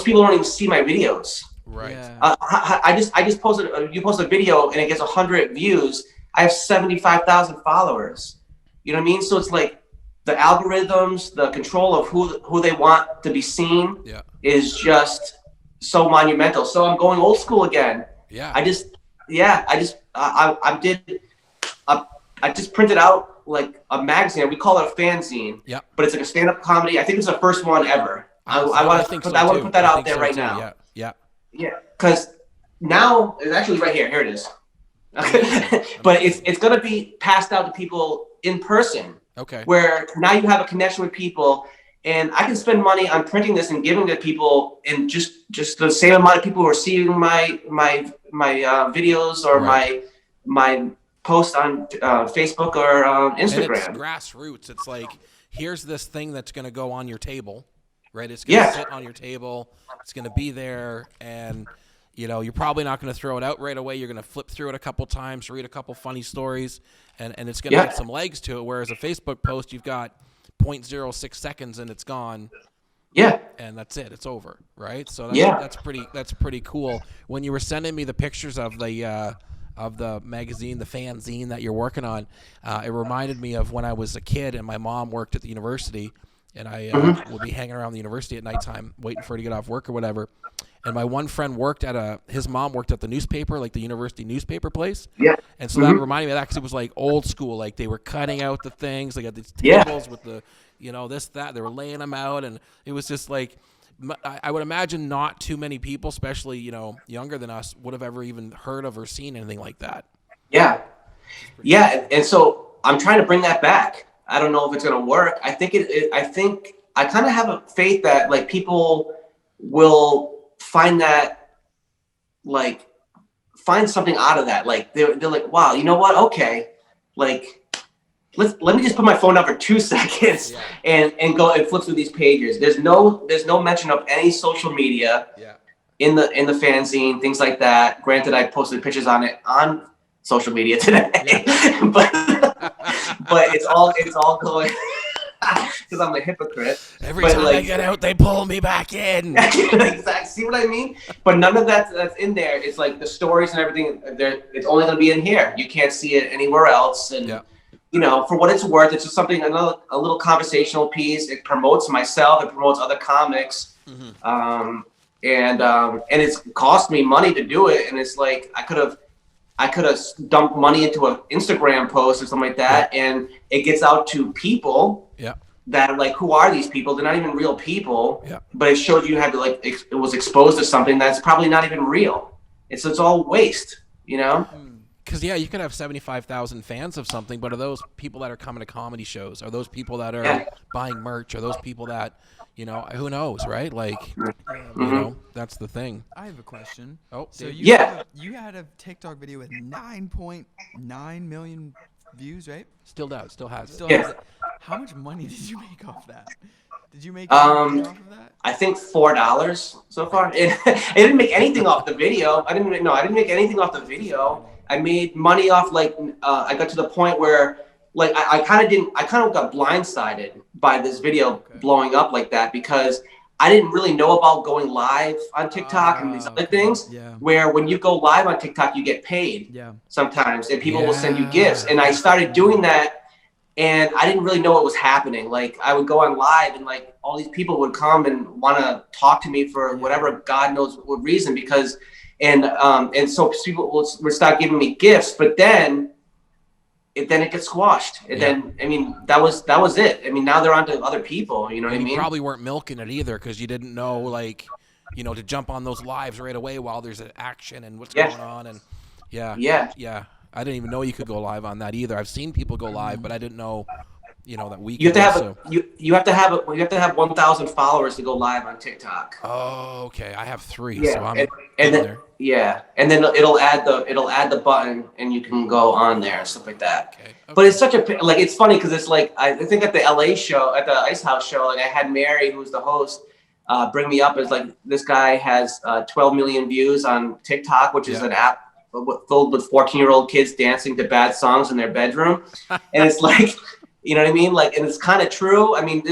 people don't even see my videos. Right. Yeah. I just posted, you post a video and it gets 100 views. I have 75,000 followers. You know what I mean? So it's like the algorithms, the control of who they want to be seen is just so monumental. So I'm going old school again. Yeah. I just printed out like a magazine. We call it a fanzine. Yeah. But it's like a stand-up comedy. I think it's the first one ever. I want to put that out there right now. Yeah. Yeah. Yeah. Because now it's actually right here. Here it is. But it's going to be passed out to people in person. Okay. Where now you have a connection with people, and I can spend money on printing this and giving it to people, and just the same amount of people who are seeing my videos or my posts on Facebook or Instagram. And it's grassroots. It's like, here's this thing that's going to go on your table, right? It's going to sit on your table. It's going to be there, and you're probably not going to throw it out right away. You're going to flip through it a couple times, read a couple funny stories, and it's going to get some legs to it. Whereas a Facebook post, you've got 0.06 seconds and it's gone. Yeah. And that's it. It's over, right? So that's pretty cool. When you were sending me the pictures of the magazine, the fanzine that you're working on, it reminded me of when I was a kid and my mom worked at the university, and I would be hanging around the university at nighttime waiting for her to get off work or whatever. And my one friend his mom worked at the newspaper, like the university newspaper place. Yeah. And so that reminded me of that because it was like old school. Like they were cutting out the things. They got these tables with the, this, that. They were laying them out. And it was just like, I would imagine not too many people, especially, younger than us, would have ever even heard of or seen anything like that. Yeah. Yeah. And so I'm trying to bring that back. I don't know if it's going to work. I think I kind of have a faith that like people will find something out of that. Like they're like, wow, you know what? Okay. Like, let me just put my phone up for 2 seconds and go and flip through these pages. There's no mention of any social media in the fanzine, things like that. Granted, I posted pictures on it on social media today, but it's all going because I'm a hypocrite. Every time I get out, they pull me back in. Exactly. See what I mean? But none of that's in there. It's like the stories and everything. It's only going to be in here. You can't see it anywhere else. And for what it's worth, it's just something, a little conversational piece. It promotes myself. It promotes other comics. And it's cost me money to do it. And it's like I could have dumped money into an Instagram post or something like that, and it gets out to people that are like, who are these people? They're not even real people, but it showed you had to it was exposed to something that's probably not even real. It's all waste, Because you could have 75,000 fans of something, but are those people that are coming to comedy shows? Are those people that are buying merch? Are those people that, who knows, right? Like, that's the thing. I have a question. Oh, so you had a TikTok video with 9.9 million views, right? Still does. Still has it. Still has it. How much money did you make off that? Did you make money off of that? I think $4 so far. It didn't make anything off the video. I didn't make anything off the video. I made money off I got to the point where I kind of got blindsided by this video blowing up like that because I didn't really know about going live on TikTok and these other things where when you go live on TikTok, you get paid sometimes and people will send you gifts. And I started doing that and I didn't really know what was happening. Like I would go on live and all these people would come and want to talk to me for whatever God knows what reason and so people would start giving me gifts, but then it gets squashed. And then, that was it. I mean, now they're on to other people, you know what I mean? You probably weren't milking it either because you didn't know, to jump on those lives right away while there's an action and what's going on. And I didn't even know you could go live on that either. I've seen people go live, but I didn't know that weekend. You have to have you have to have 1,000 followers to go live on TikTok. Oh, okay. I have 3, Yeah, so I'm and in then there. and then it'll add the button, and you can go on there and stuff like that. Okay. But it's such a like it's funny because it's like I think at the LA show, at the Ice House show, like I had Mary, who was the host, bring me up as like this guy has 12 million views on TikTok, which is an app filled with 14-year-old kids dancing to bad songs in their bedroom, and it's like. You know what I mean? Like, and it's kind of true. I mean,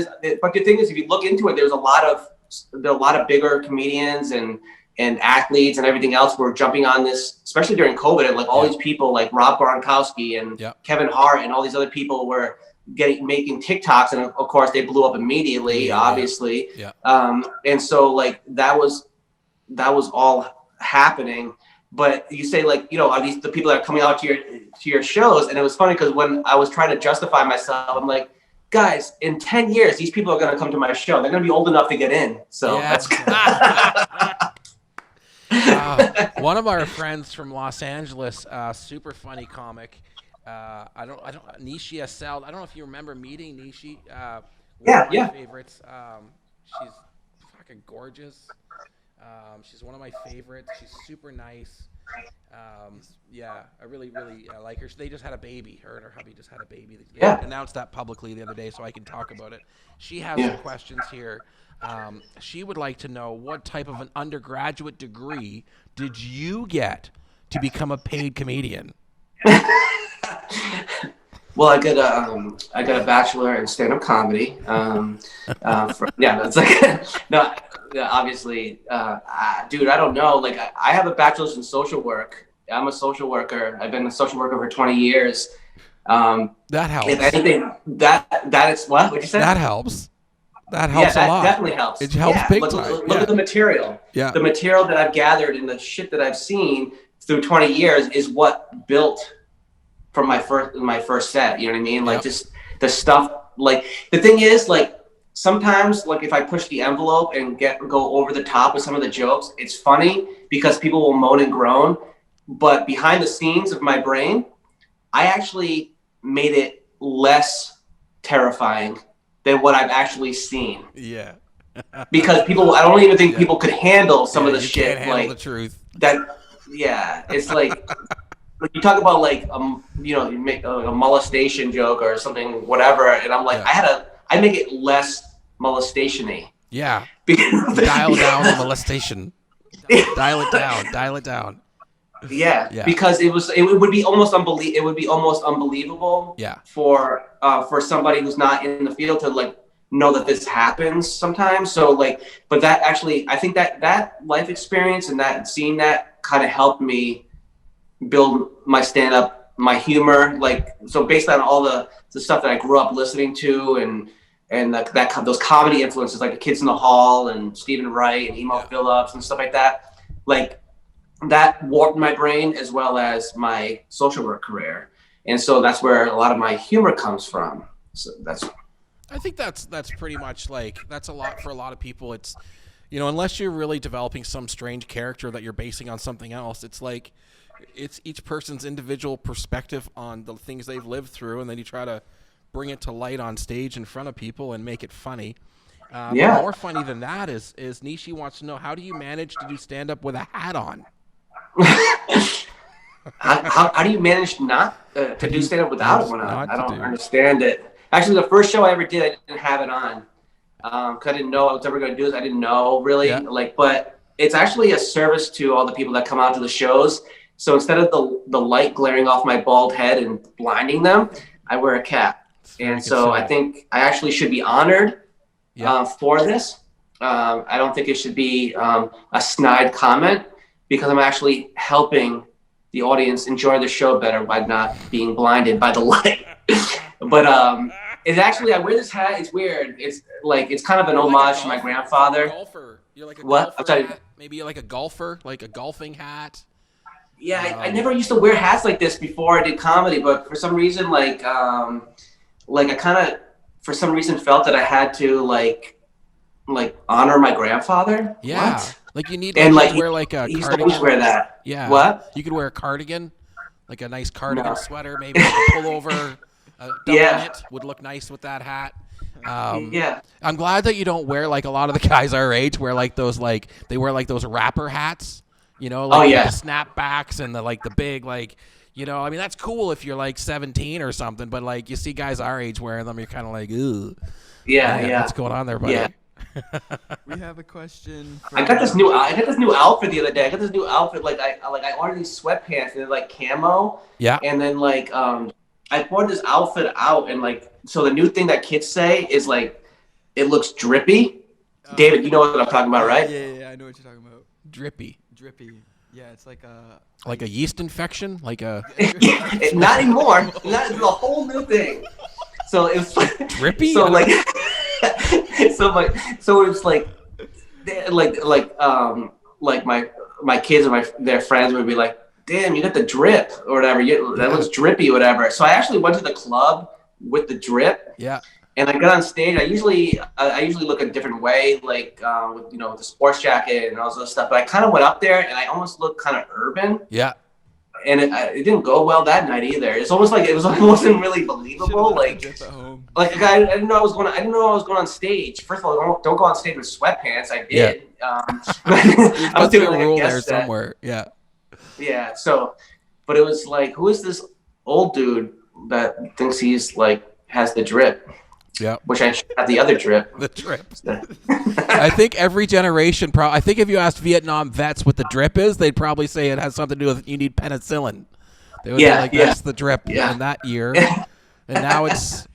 but the thing is, if you look into it, there are a lot of bigger comedians and athletes and everything else were jumping on this, especially during COVID. And like all these people, like Rob Gronkowski and Kevin Hart and all these other people were making TikToks, and of course they blew up immediately, obviously. Yeah. And so like that was all happening. But you say like, are these the people that are coming out to your shows? And it was funny because when I was trying to justify myself, I'm like, guys, in 10 years, these people are going to come to my show. They're going to be old enough to get in. So that's one of our friends from Los Angeles, super funny comic. Nishi Asel. I don't know if you remember meeting Nishi. One of my favorites. She's fucking gorgeous. She's one of my favorites. She's super nice. I really like her. They just had a baby. Her and her hubby just had a baby. They announced that publicly the other day, so I can talk about it. She has some questions here. She would like to know, what type of an undergraduate degree did you get to become a paid comedian? Well, I got a bachelor in stand-up comedy. That's like no. Yeah, obviously, dude, I don't know. Like, I have a bachelor's in social work. I'm a social worker. I've been a social worker for 20 years. That helps. If anything, that is what? What'd you say? That helps. That helps a lot. Definitely helps. It helps big time. Look at the material. Yeah. The material that I've gathered and the shit that I've seen through 20 years is what built from my first set. You know what I mean? Like just the stuff. Like the thing is, like, sometimes, like if I push the envelope and go over the top with some of the jokes, it's funny because people will moan and groan. But behind the scenes of my brain, I actually made it less terrifying than what I've actually seen. Yeah. Because I don't even think people could handle some of the shit. Can't handle the truth. That, it's like. You talk about like you make a molestation joke or something, whatever, and I'm like, I make it less molestation-y. Yeah. Dial down the molestation. Dial it down. Yeah. Because it would be almost unbelievable. Yeah. For somebody who's not in the field to like know that this happens sometimes. So like, but that actually, I think that life experience and that seeing that kind of helped me build my stand-up, my humor, like, so based on all the stuff that I grew up listening to and those comedy influences like the Kids in the Hall and Stephen Wright and Emo Phillips and stuff like that, like that warped my brain as well as my social work career. And so that's where a lot of my humor comes from. So I think that's pretty much like, that's a lot for a lot of people. It's, unless you're really developing some strange character that you're basing on something else, it's like, it's each person's individual perspective on the things they've lived through, and then you try to bring it to light on stage in front of people and make it funny. More funny than that is Nishi wants to know, how do you manage to do stand-up with a hat on? how do you manage not to do stand-up without one on? I don't understand it. Actually, the first show I ever did, I didn't have it on. Because I didn't know I was ever going to do this. I didn't know really. But it's actually a service to all the people that come out to the shows. So instead of the light glaring off my bald head and blinding them, I wear a cap. And so I think I actually should be honored for this. I don't think it should be a snide comment, because I'm actually helping the audience enjoy the show better by not being blinded by the light. But it's actually, I wear this hat. It's weird. It's like, it's kind of an homage to my grandfather. Golfer. You're like a what? golfer hat. Maybe you're like a golfer, like a golfing hat. Yeah, I never used to wear hats like this before I did comedy, but for some reason, like I kind of, for some reason, felt that I had to like honor my grandfather. Yeah, what? Like you need to wear like a he cardigan. Used to always wear that. Yeah. What? You could wear a cardigan, like a nice cardigan sweater, maybe like a pullover. Bennett would look nice with that hat. I'm glad that you don't wear like a lot of the guys our age wear like those they wear like those rapper hats, the snapbacks and the big I mean that's cool if you're like 17 or something, but like you see guys our age wearing them, you're kind of like, ooh, what's going on there, buddy? Yeah. We have a question. I got this new outfit the other day. I got this new outfit. I ordered these sweatpants and they're like camo. Yeah. And then I poured this outfit out and so the new thing that kids say is it looks drippy. David, you know what I'm talking about, right? Yeah, I know what you're talking about. Drippy. Yeah, it's like a yeast infection, like a. Not anymore. It's a whole new thing. So it's drippy. So so it's my kids and their friends would be like, damn, you got the drip or whatever. That looks drippy or whatever. So I actually went to the club with the drip. Yeah. And I got on stage. I usually look a different way, with the sports jacket and all this other stuff. But I kind of went up there and I almost looked kind of urban. Yeah. And it didn't go well that night either. It's almost like it wasn't really believable. I didn't know I was going on stage. First of all, don't go on stage with sweatpants. I did. Yeah. I was doing a rule there set somewhere. Yeah. Yeah. So, but it was like, who is this old dude that thinks he's has the drip? Yeah. Which I should have the other drip. The drip. I think every generation, I think if you asked Vietnam vets what the drip is, they'd probably say it has something to do with you need penicillin. They would be like, that's the drip in that year. And now it's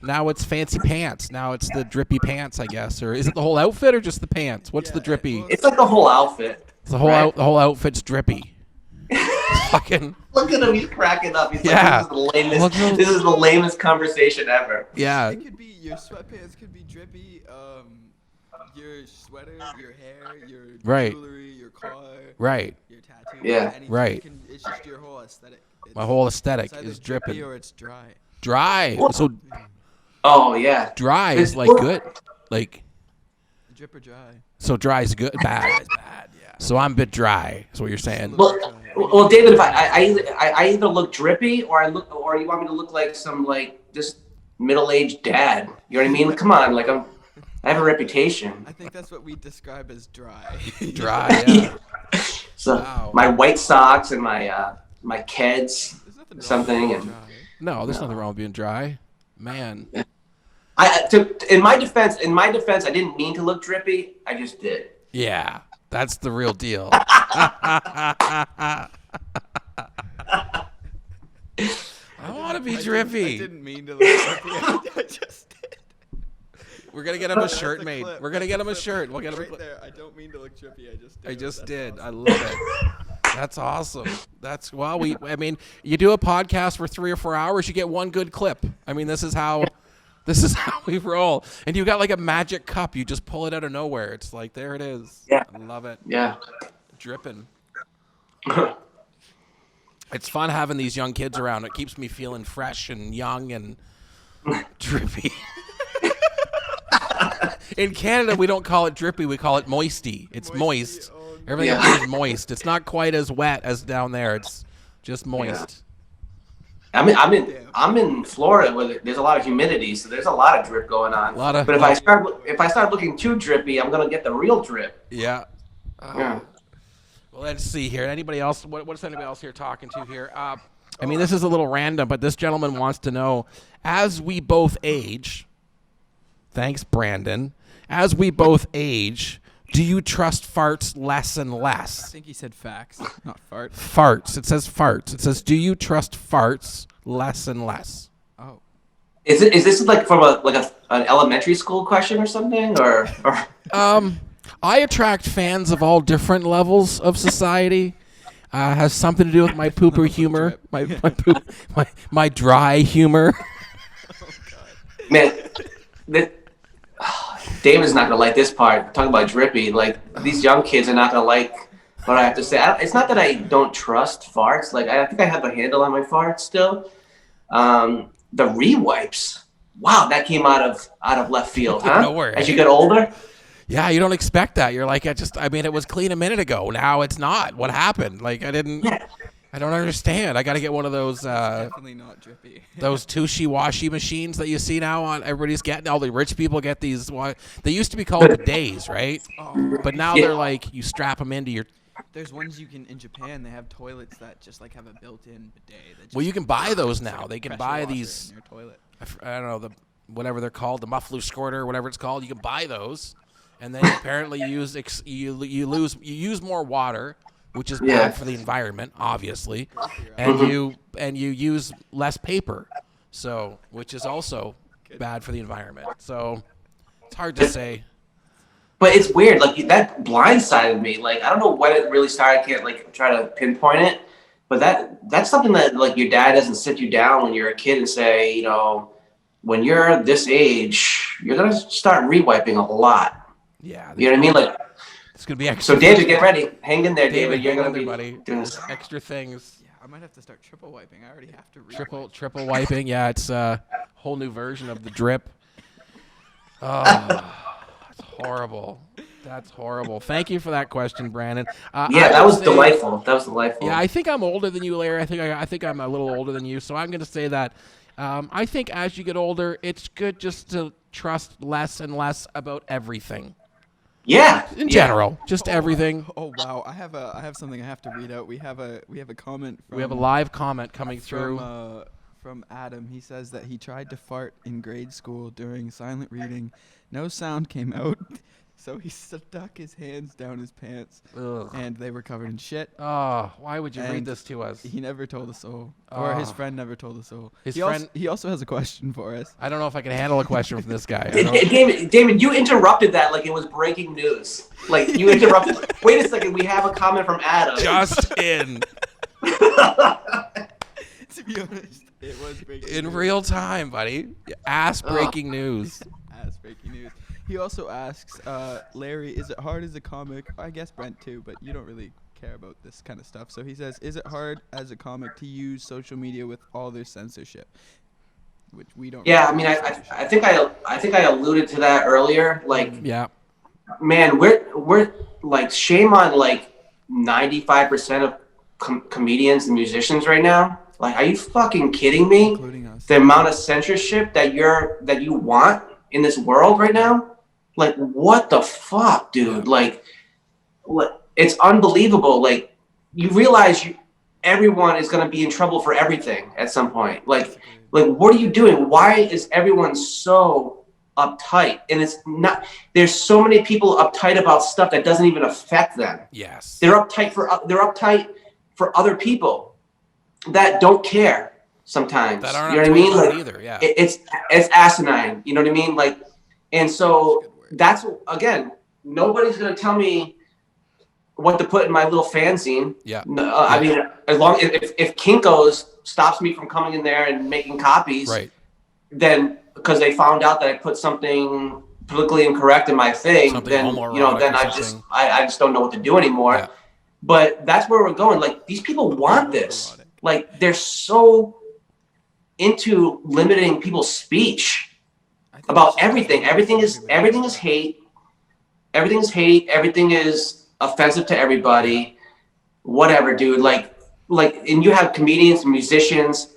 fancy pants. Now it's the drippy pants, I guess. Or is it the whole outfit or just the pants? What's the drippy? It's like the whole outfit. The whole outfit's drippy. Fucking look at him, he's cracking up. He's like, this is the lamest conversation ever. Yeah. It could be your sweatpants could be drippy, your sweater, your hair, your jewelry, your car, your tattoo, anything. Right. It's just your whole aesthetic. My whole aesthetic is drippy dripping. or it's dry. Dry. What? So oh yeah. Dry is good. Drip or dry. So dry is good. Bad. Yeah. So I'm a bit dry. Is what you're saying. Well, David, if I either look drippy or you want me to look like some just middle-aged dad. You know what I mean? Come on, I have a reputation. I think that's what we describe as dry. Dry, yeah. So my white socks and my Keds, something, and no, there's nothing wrong with being dry, man. In my defense, I didn't mean to look drippy. I just did. Yeah, that's the real deal. I want to be drippy. I didn't mean to look drippy. I just did. We're gonna get him a shirt made. We're gonna get him a shirt. We'll get him right there. I don't mean to look drippy. I just did. Awesome. I love it. That's awesome. I mean, you do a podcast for 3 or 4 hours, you get one good clip. I mean, this is how we roll. And you got like a magic cup. You just pull it out of nowhere. It's like, there it is. Yeah. I love it. Yeah. Dripping. It's fun having these young kids around. It keeps me feeling fresh and young and drippy. In Canada, we don't call it drippy. We call it moisty. It's moist. Everything up here is moist. It's not quite as wet as down there. It's just moist. Yeah. I'm in Florida where there's a lot of humidity, so there's a lot of drip going on. But if I start looking too drippy, I'm gonna get the real drip. Yeah. Yeah. Well, let's see here. Anybody else? What's anybody else here talking to here? I mean, this is a little random, but this gentleman wants to know, as we both age. Thanks, Brandon. As we both age, do you trust farts less and less? I think he said facts, not farts. Farts. It says farts. It says, do you trust farts less and less? Oh. Is this like from an elementary school question or something, or? I attract fans of all different levels of society. Has something to do with my pooper humor, my dry humor. Oh God. Man, David's not gonna like this part. Talking about drippy, these young kids are not gonna like what I have to say. It's not that I don't trust farts. I think I have a handle on my farts still. The re-wipes. Wow, that came out of left field, huh? No worries. As you get older. Yeah, you don't expect that. You're like, it was clean a minute ago. Now it's not. What happened? I didn't. Yeah. I don't understand. I got to get one of those Definitely not drippy. those tushy-washy machines that you see now on everybody's getting. All the rich people get these. They used to be called bidets, right? Oh, But now Yeah. they're like you strap them into your. there's ones you can in Japan. They have toilets that just like have a built-in bidet. That Well, just you can buy those it's like now. a They can pressure buy washer these. in your toilet. I don't know whatever they're called, the muffler squirter, whatever it's called. You can buy those, and then apparently you use more water, which is Yeah. bad for the environment, obviously, and you use less paper, so which is also bad for the environment. So it's hard to say. But it's weird. Like that blindsided me. Like I don't know when it really started. I can't like try to pinpoint it. But that's something that like your dad doesn't sit you down when you're a kid and say, you know, when you're this age, you're gonna start rewiping a lot. Yeah, You know what I mean? Like it's gonna be extra. so, David, get ready. Hang in there, David, David. You're hang gonna in there, be buddy. doing There's this. extra things. Yeah, I might have to start triple wiping. I already have to Triple wiping. Yeah, it's a whole new version of the drip. Oh, that's horrible. That's horrible. Thank you for that question, Brandon. Yeah, that was delightful. That was delightful. Yeah, I think I'm older than you, Larry. I think I'm a little older than you. So I'm going to say that I think as you get older, it's good just to trust less and less about everything. Yeah. In general, just everything. Oh wow, I have something I have to read out. We have a comment from We have a live comment coming through. from Adam. He says that he tried to fart in grade school during silent reading. No sound came out, so he stuck his hands down his pants, Ugh. and they were covered in shit. Oh, why would you read And this to us? He never told a soul, or his Oh. friend never told a soul. His he friend- he also has a question for us. I don't know if I can handle a question from this guy. I don't- David, you interrupted that like it was breaking news. Like you interrupted. Wait a second, we have a comment from Adam. Just in. To be honest, it was breaking In news. real time, buddy. Ass breaking news. As breaking news. He also asks, Larry, is it hard as a comic? I guess Brent too, but you don't really care about this kind of stuff. So he says, is it hard as a comic to use social media with all their censorship? Which we don't. Yeah, I really mean, use I censorship. think I alluded to that earlier. Like, Yeah. man, we're like shame on like 95% of comedians and musicians right now. Like, are you fucking kidding me? Including us. The amount of censorship that you want in this world right now. Like, what the fuck, dude? Like, it's unbelievable. Like, you realize everyone is going to be in trouble for everything at some point. Like, what are you doing? Why is everyone so uptight? And it's not. There's so many people uptight about stuff that doesn't even affect them. Yes. They're uptight for other people that don't care sometimes. That aren't You know what I mean? Like, either. Yeah. it's asinine. You know what I mean? Like, and so that's again, nobody's gonna tell me what to put in my little fanzine. Yeah. No, I mean, as long if Kinko's stops me from coming in there and making copies, Right. then because they found out that I put something politically incorrect in my thing, Something then homoerotic then or I just something. I just don't know what to do anymore. Yeah. But that's where we're going. Like, these people want this. Homoerotic. Like, they're so into limiting people's speech I think about it's just everything. Everything is hate. Everything is hate. Everything is offensive to everybody. Whatever, dude. Like, and you have comedians and musicians,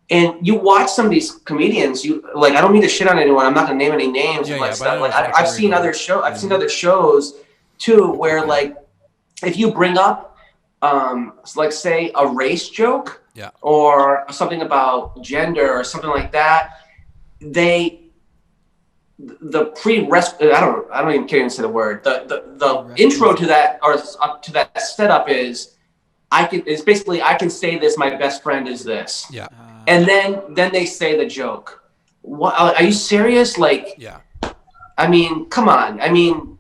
and you watch some of these comedians. You like, I don't mean to shit on anyone. I'm not gonna name any names. Yeah, and like yeah, but I stuff. know Like, exactly I've where seen you're other going. show. I've seen other shows too, where like, if you bring up, like say a race joke, Yeah. or something about gender or something like that, the I don't even care to say the word. The intro to that or to that setup is I can say this. My best friend is this, Yeah. and then they say the joke. What are you serious? Like, Yeah. I mean, come on. I mean,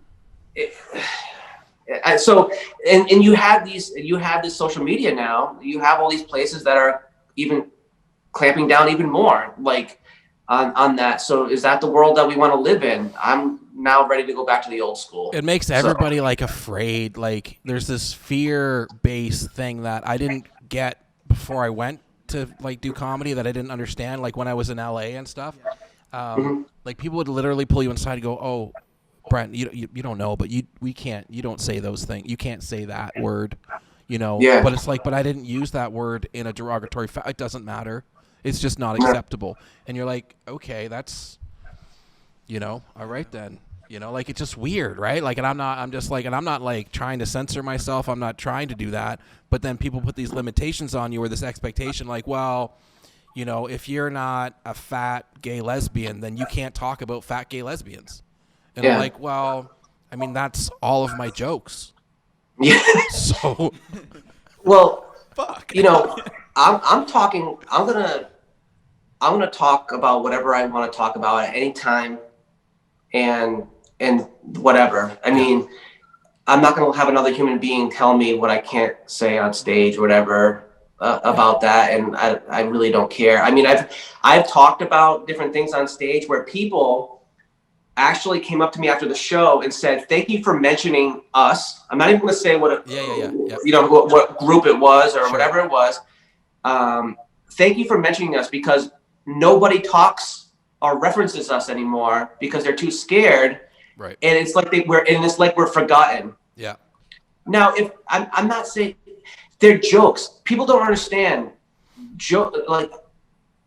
so you have this social media now. You have all these places that are even clamping down even more, like on that. So is that the world that we want to live in? I'm now ready to go back to the old school. It makes everybody like afraid. Like there's this fear-based thing that I didn't get before I went to like do comedy that I didn't understand. Like when I was in LA and stuff, like people would literally pull you inside and go, "Oh, Brent, you don't know, but you don't say those things. You can't say that word." Yeah. But it's like, but I didn't use that word in a derogatory it doesn't matter. It's just not acceptable. And you're like, okay, that's, all right then. Like, it's just weird, right? Like, and I'm not like trying to censor myself. I'm not trying to do that. But then people put these limitations on you, or this expectation, like, well, if you're not a fat gay lesbian, then you can't talk about fat gay lesbians. And I'm like, well, I mean, that's all of my jokes. Yeah. So, well, fuck. I'm gonna talk about whatever I want to talk about at any time, and whatever. I mean, I'm not gonna have another human being tell me what I can't say on stage or whatever about that, and I really don't care. I mean, I've talked about different things on stage where people actually came up to me after the show and said, "Thank you for mentioning us." I'm not even going to say what what group it was or whatever it was. Thank you for mentioning us, because nobody talks or references us anymore because they're too scared. Right. And it's like we're forgotten. Yeah. Now, if I'm not saying they're jokes, people don't understand. Like,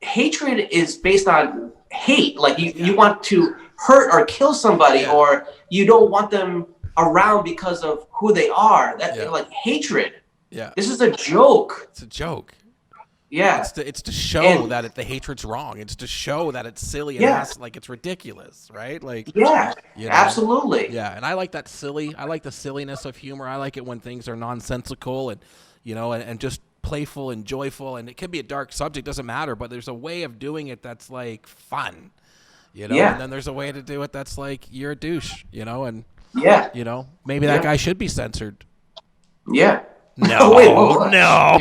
hatred is based on hate. Like, you want to hurt or kill somebody, or you don't want them around because of who they are. Like, hatred. Yeah. This is a joke. It's a joke. Yeah. It's to show that the hatred's wrong. It's to show that it's silly and like it's ridiculous, right? Like, absolutely. Yeah, and I like that I like the silliness of humor. I like it when things are nonsensical and and just playful and joyful, and it can be a dark subject, doesn't matter, but there's a way of doing it that's like fun. And then there's a way to do it that's like, you're a douche, and maybe that guy should be censored. Yeah. No, Wait, no.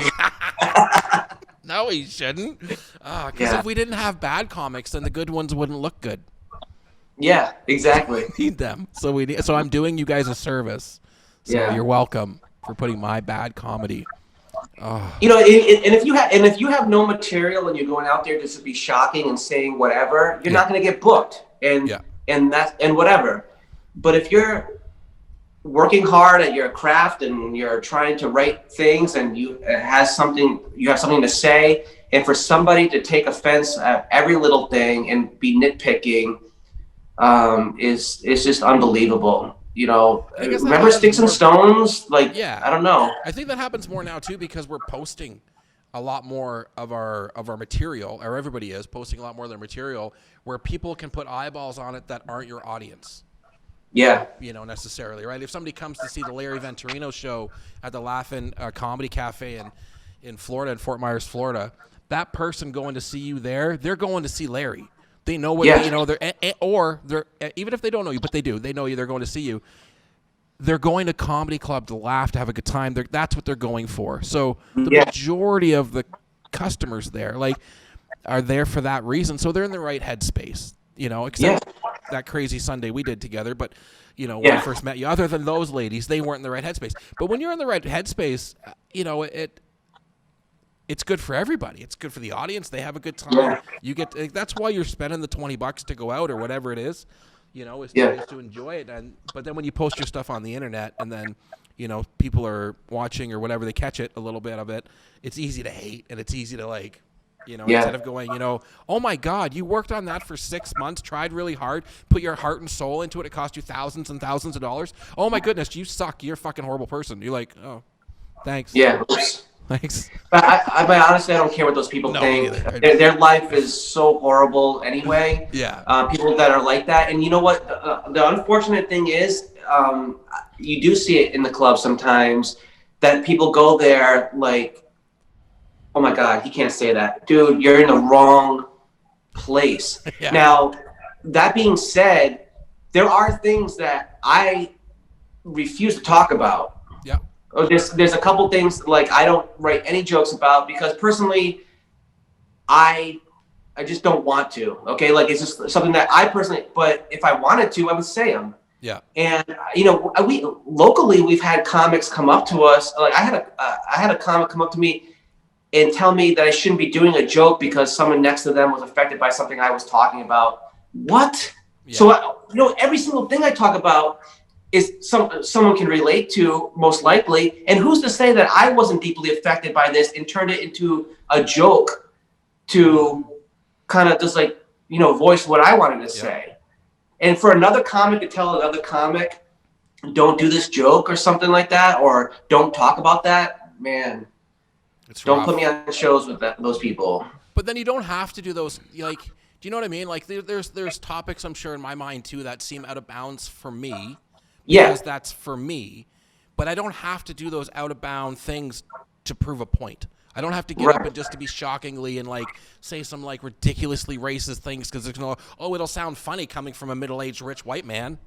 No, he shouldn't. Because if we didn't have bad comics, then the good ones wouldn't look good. Yeah, exactly. We need them. So I'm doing you guys a service. So you're welcome for putting my bad comedy. And if you have no material and you're going out there just to be shocking and saying whatever, you're not going to get booked, and whatever. But if you're working hard at your craft and you're trying to write things and you have something to say, and for somebody to take offense at every little thing and be nitpicking is just unbelievable. Remember Sticks and Stones? Like, I don't know. I think that happens more now too, because we're posting a lot more of our material, or everybody is posting a lot more of their material, where people can put eyeballs on it that aren't your audience. Yeah. Necessarily, right? If somebody comes to see the Larry Venturino show at the Laugh-In Comedy Cafe in Florida, in Fort Myers, Florida, that person going to see you there, they're going to see Larry. They know what they're even if they don't know you, but they do. They know you. They're going to see you. They're going to comedy club to laugh, to have a good time. That's what they're going for. So the majority of the customers there, are there for that reason. So they're in the right headspace. Except that crazy Sunday we did together. But when I first met you, other than those ladies, they weren't in the right headspace. But when you're in the right headspace, it's good for everybody. It's good for the audience. They have a good time. That's why you're spending the $20 to go out or whatever it is, is to enjoy it. But then when you post your stuff on the internet and then, people are watching or whatever, they catch it, a little bit of it, it's easy to hate, and it's easy to instead of going, oh my God, you worked on that for 6 months, tried really hard, put your heart and soul into it. It cost you thousands and thousands of dollars. Oh my goodness, you suck. You're a fucking horrible person. You're like, oh, thanks. Yeah. Thanks. But but honestly, I don't care what those people think. Their life is so horrible anyway. Yeah. People that are like that. And you know what? The unfortunate thing is, you do see it in the club sometimes, that people go there like, oh my God, he can't say that. Dude, you're in the wrong place. Yeah. Now, that being said, there are things that I refuse to talk about. Yeah. There's a couple things I don't write any jokes about, because personally, I just don't want to. Okay, it's just something that I personally. But if I wanted to, I would say them. Yeah. And we've had comics come up to us. I had a comic come up to me and tell me that I shouldn't be doing a joke because someone next to them was affected by something I was talking about. What? Yeah. So every single thing I talk about someone can relate to, most likely. And who's to say that I wasn't deeply affected by this and turned it into a joke to kind of just like, voice what I wanted to say. And for another comic to tell another comic, don't do this joke or something like that, or don't talk about that, man, don't put me on shows with those people. But then you don't have to do those, like, do you know what I mean? Like, there's topics, I'm sure, in my mind, too, that seem out of bounds for me. Because that's for me. But I don't have to do those out-of-bound things to prove a point. I don't have to get up and just to be shockingly and, like, say some, like, ridiculously racist things because it'll sound funny coming from a middle-aged rich white man.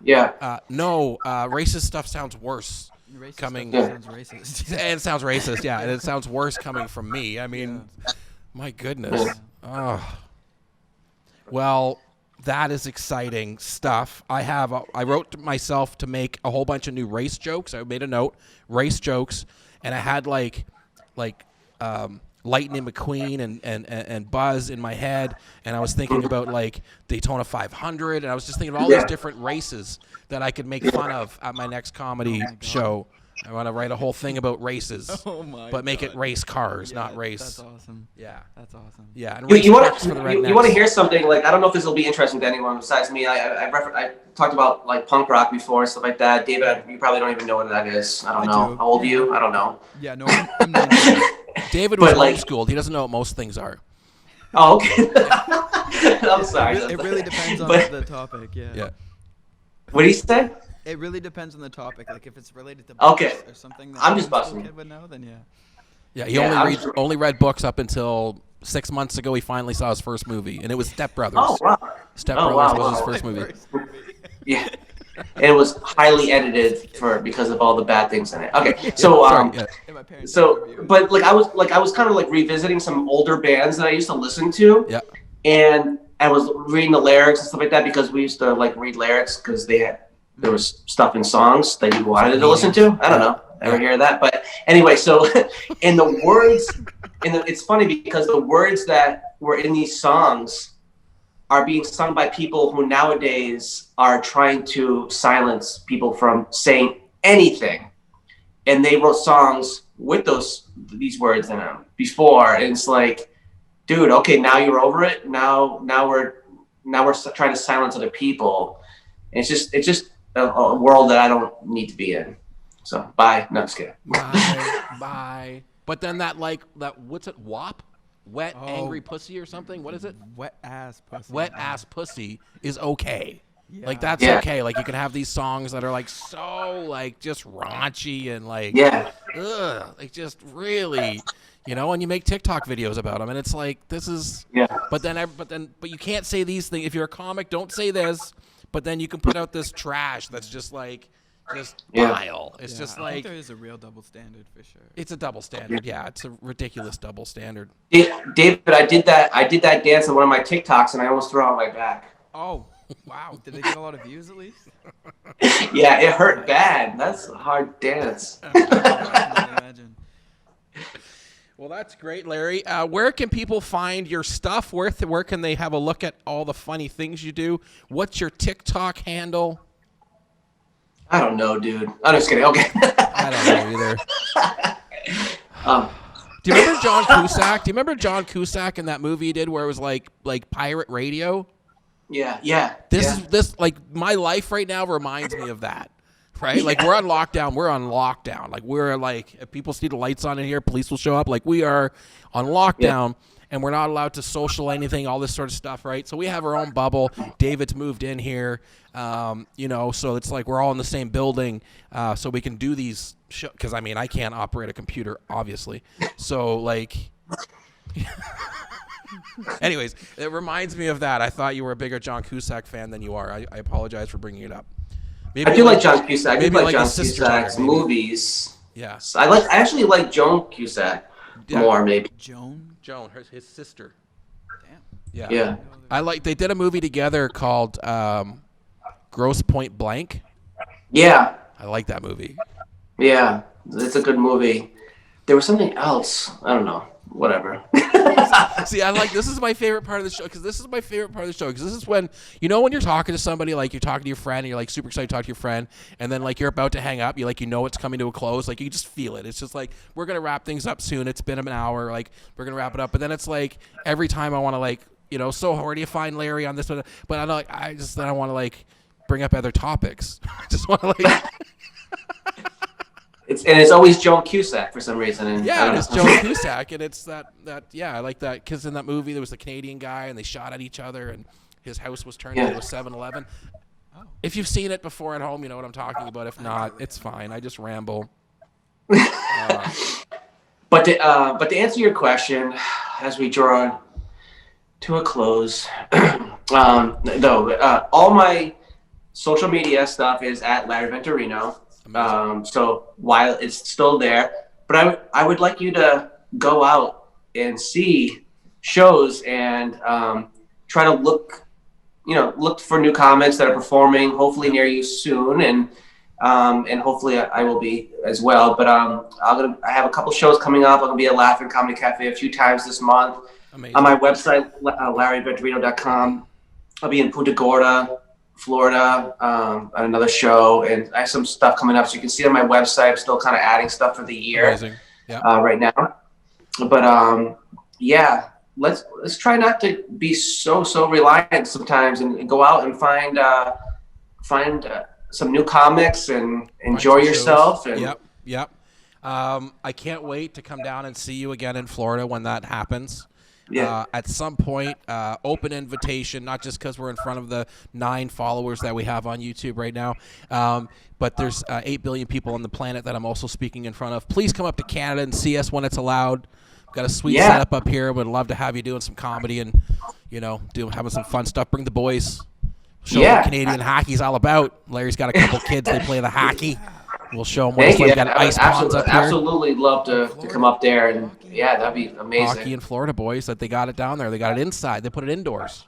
Yeah. No, racist stuff sounds worse. Sounds racist. It sounds racist, yeah. And it sounds worse coming from me. I mean, my goodness. Oh. Well, that is exciting stuff. I wrote myself to make a whole bunch of new race jokes. I made a note, race jokes, and I had like Lightning McQueen and Buzz in my head, and I was thinking about like Daytona 500, and I was just thinking of all these different races that I could make fun of at my next comedy show. I want to write a whole thing about races, but make it race cars, not race. That's awesome. Yeah, that's awesome. Yeah, and you want to hear something? Like, I don't know if this will be interesting to anyone besides me. I talked about like punk rock before and stuff like that. David, you probably don't even know what that is. I don't know. How old are you? I don't know. Yeah, no, I'm 19. David was homeschooled. He doesn't know what most things are. Oh, okay. I'm sorry. It really depends on the topic. Yeah. What do you say? It really depends on the topic. Like if it's related to books or something that I'm just busting. kid would know, then Yeah, he only read books up until 6 months ago. He finally saw his first movie, and it was Step Brothers. Oh, wow. Step Brothers was his first movie. Yeah. And it was highly edited because of all the bad things in it. Okay, so but like I was kind of like revisiting some older bands that I used to listen to. Yeah. And I was reading the lyrics and stuff like that because we used to like read lyrics because there was stuff in songs that you wanted to listen to. I don't know. Ever hear that? But anyway, so in the words, it's funny because the words that were in these songs are being sung by people who nowadays are trying to silence people from saying anything. And they wrote songs with these words in them before. And it's like, dude, okay, now you're over it. Now we're trying to silence other people. And it's just a world that I don't need to be in. So bye. No, just kidding. Bye. But then that what's it? WAP? Wet angry pussy or something? What is it? Wet ass pussy. Wet ass pussy is okay. Yeah. Like that's okay. Like you can have these songs that are like so like just raunchy and like like just really, and you make TikTok videos about them, and it's like this is. Yeah. But you can't say these things if you're a comic. Don't say this. But then you can put out this trash that's just like. Just vile. It's just like I think there is a real double standard for sure. It's a double standard. Yeah, it's a ridiculous double standard. David, I did that dance on one of my TikToks and I almost threw out my back. Oh, wow. Did they get a lot of views at least? Yeah, it hurt bad. That's a hard dance. I can imagine. Well, that's great, Larry. Where can people find your stuff? Where can they have a look at all the funny things you do? What's your TikTok handle? I don't know, dude. I'm just kidding. Okay. I don't know either. Do you remember John Cusack? Do you remember John Cusack in that movie he did where it was like pirate radio? Yeah. This like my life right now reminds me of that. Right? Yeah. Like we're on lockdown. Like we're like if people see the lights on in here, police will show up. Like we are on lockdown. Yeah. And we're not allowed to social anything, all this sort of stuff, right? So we have our own bubble. David's moved in here, so it's like we're all in the same building, so we can do these shows. Because, I can't operate a computer, obviously. So, like... Anyways, it reminds me of that. I thought you were a bigger John Cusack fan than you are. I apologize for bringing it up. Maybe I do like John Cusack. I do like John Cusack's movies. Yeah. I actually like Joan Cusack more, maybe. Joan, his sister. Damn. Yeah. They did a movie together called Grosse Point Blank. Yeah. I like that movie. Yeah, it's a good movie. There was something else. I don't know. Whatever. See, this is my favorite part of the show because this is when, when you're talking to somebody, like you're talking to your friend and you're like super excited to talk to your friend, and then like you're about to hang up, it's coming to a close, like you just feel it. It's just like, we're going to wrap things up soon. It's been an hour, like we're going to wrap it up. But then it's like every time I want to like, so where do you find Larry on this one? But I don't want to like bring up other topics. I just want to like... It's always Joan Cusack for some reason. And it's Joan Cusack, and it's that I like that because in that movie there was a Canadian guy and they shot at each other and his house was turned into a 7-Eleven. Oh. If you've seen it before at home, you know what I'm talking about. If not, it's fine. I just ramble. But to answer your question, as we draw to a close, all my social media stuff is at Larry Venturino. So while it's still there, but I would like you to go out and see shows and try to look for new comics that are performing, hopefully near you soon, and hopefully I will be as well. But I have a couple shows coming up. I'm gonna be at Laughing Comedy Cafe a few times this month. Amazing. On my website, LarryVenturino.com. I'll be in Punta Gorda, Florida, on another show, and I have some stuff coming up, so you can see on my website. I'm still kind of adding stuff for the year. Amazing. Yeah. Right now. But let's try not to be so reliant sometimes, and go out and find some new comics and enjoy yourself. And Yep. I can't wait to come down and see you again in Florida when that happens. Yeah. At some point, open invitation, not just because we're in front of the 9 followers that we have on YouTube right now, but there's 8 billion people on the planet that I'm also speaking in front of. Please come up to Canada and see us when it's allowed. We've got a sweet setup up here. Would love to have you doing some comedy and, having some fun stuff. Bring the boys. Show them what Canadian hockey's all about. Larry's got a couple kids. They play the hockey. We'll show them what it's like. We got ice ponds up here. Absolutely love to come up there, and that'd be amazing. Hockey in Florida, boys. That they got it down there. They got it inside. They put it indoors.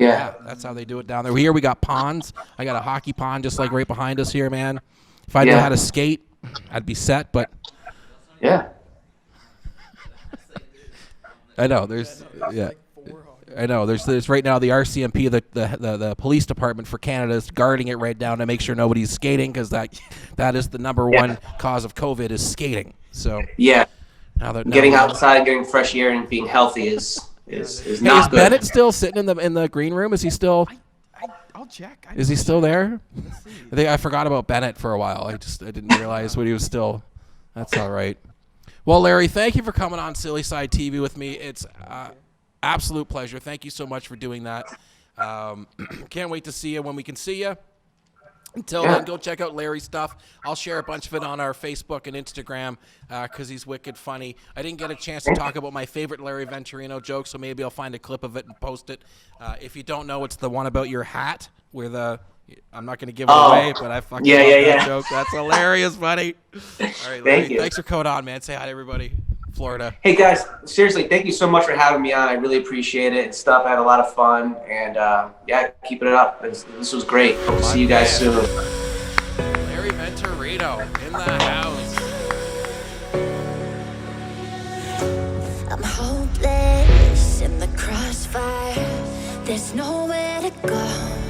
That's how they do it down there. Here we got ponds. I got a hockey pond just like right behind us here, man. If I knew how to skate, I'd be set. But I know there's right now the RCMP, the police department for Canada is guarding it right now to make sure nobody's skating, because that is the number one cause of COVID is skating. So now getting outside, getting fresh air, and being healthy is not good. Is Bennett still sitting in the green room? Is he still? I'll check. Is he still there? I forgot about Bennett for a while. I didn't realize when he was still. That's all right. Well, Larry, thank you for coming on Silly Side TV with me. It's absolute pleasure. Thank you so much for doing that. Can't wait to see you when we can see you. Until then, go check out Larry's stuff. I'll share a bunch of it on our Facebook and Instagram because he's wicked funny. I didn't get a chance to talk about my favorite Larry Venturino joke, so maybe I'll find a clip of it and post it. If you don't know, it's the one about your hat where I'm not going to give it away, but I fucking love that joke. That's hilarious, buddy. All right, Larry, thanks for coming on, man. Say hi to everybody. Florida. Hey guys, seriously, thank you so much for having me on. I really appreciate it and stuff. I had a lot of fun, and keep it up. This was great. Hope to see you guys soon. Larry Venturino in the house. I'm hopeless in the crossfire. There's nowhere to go.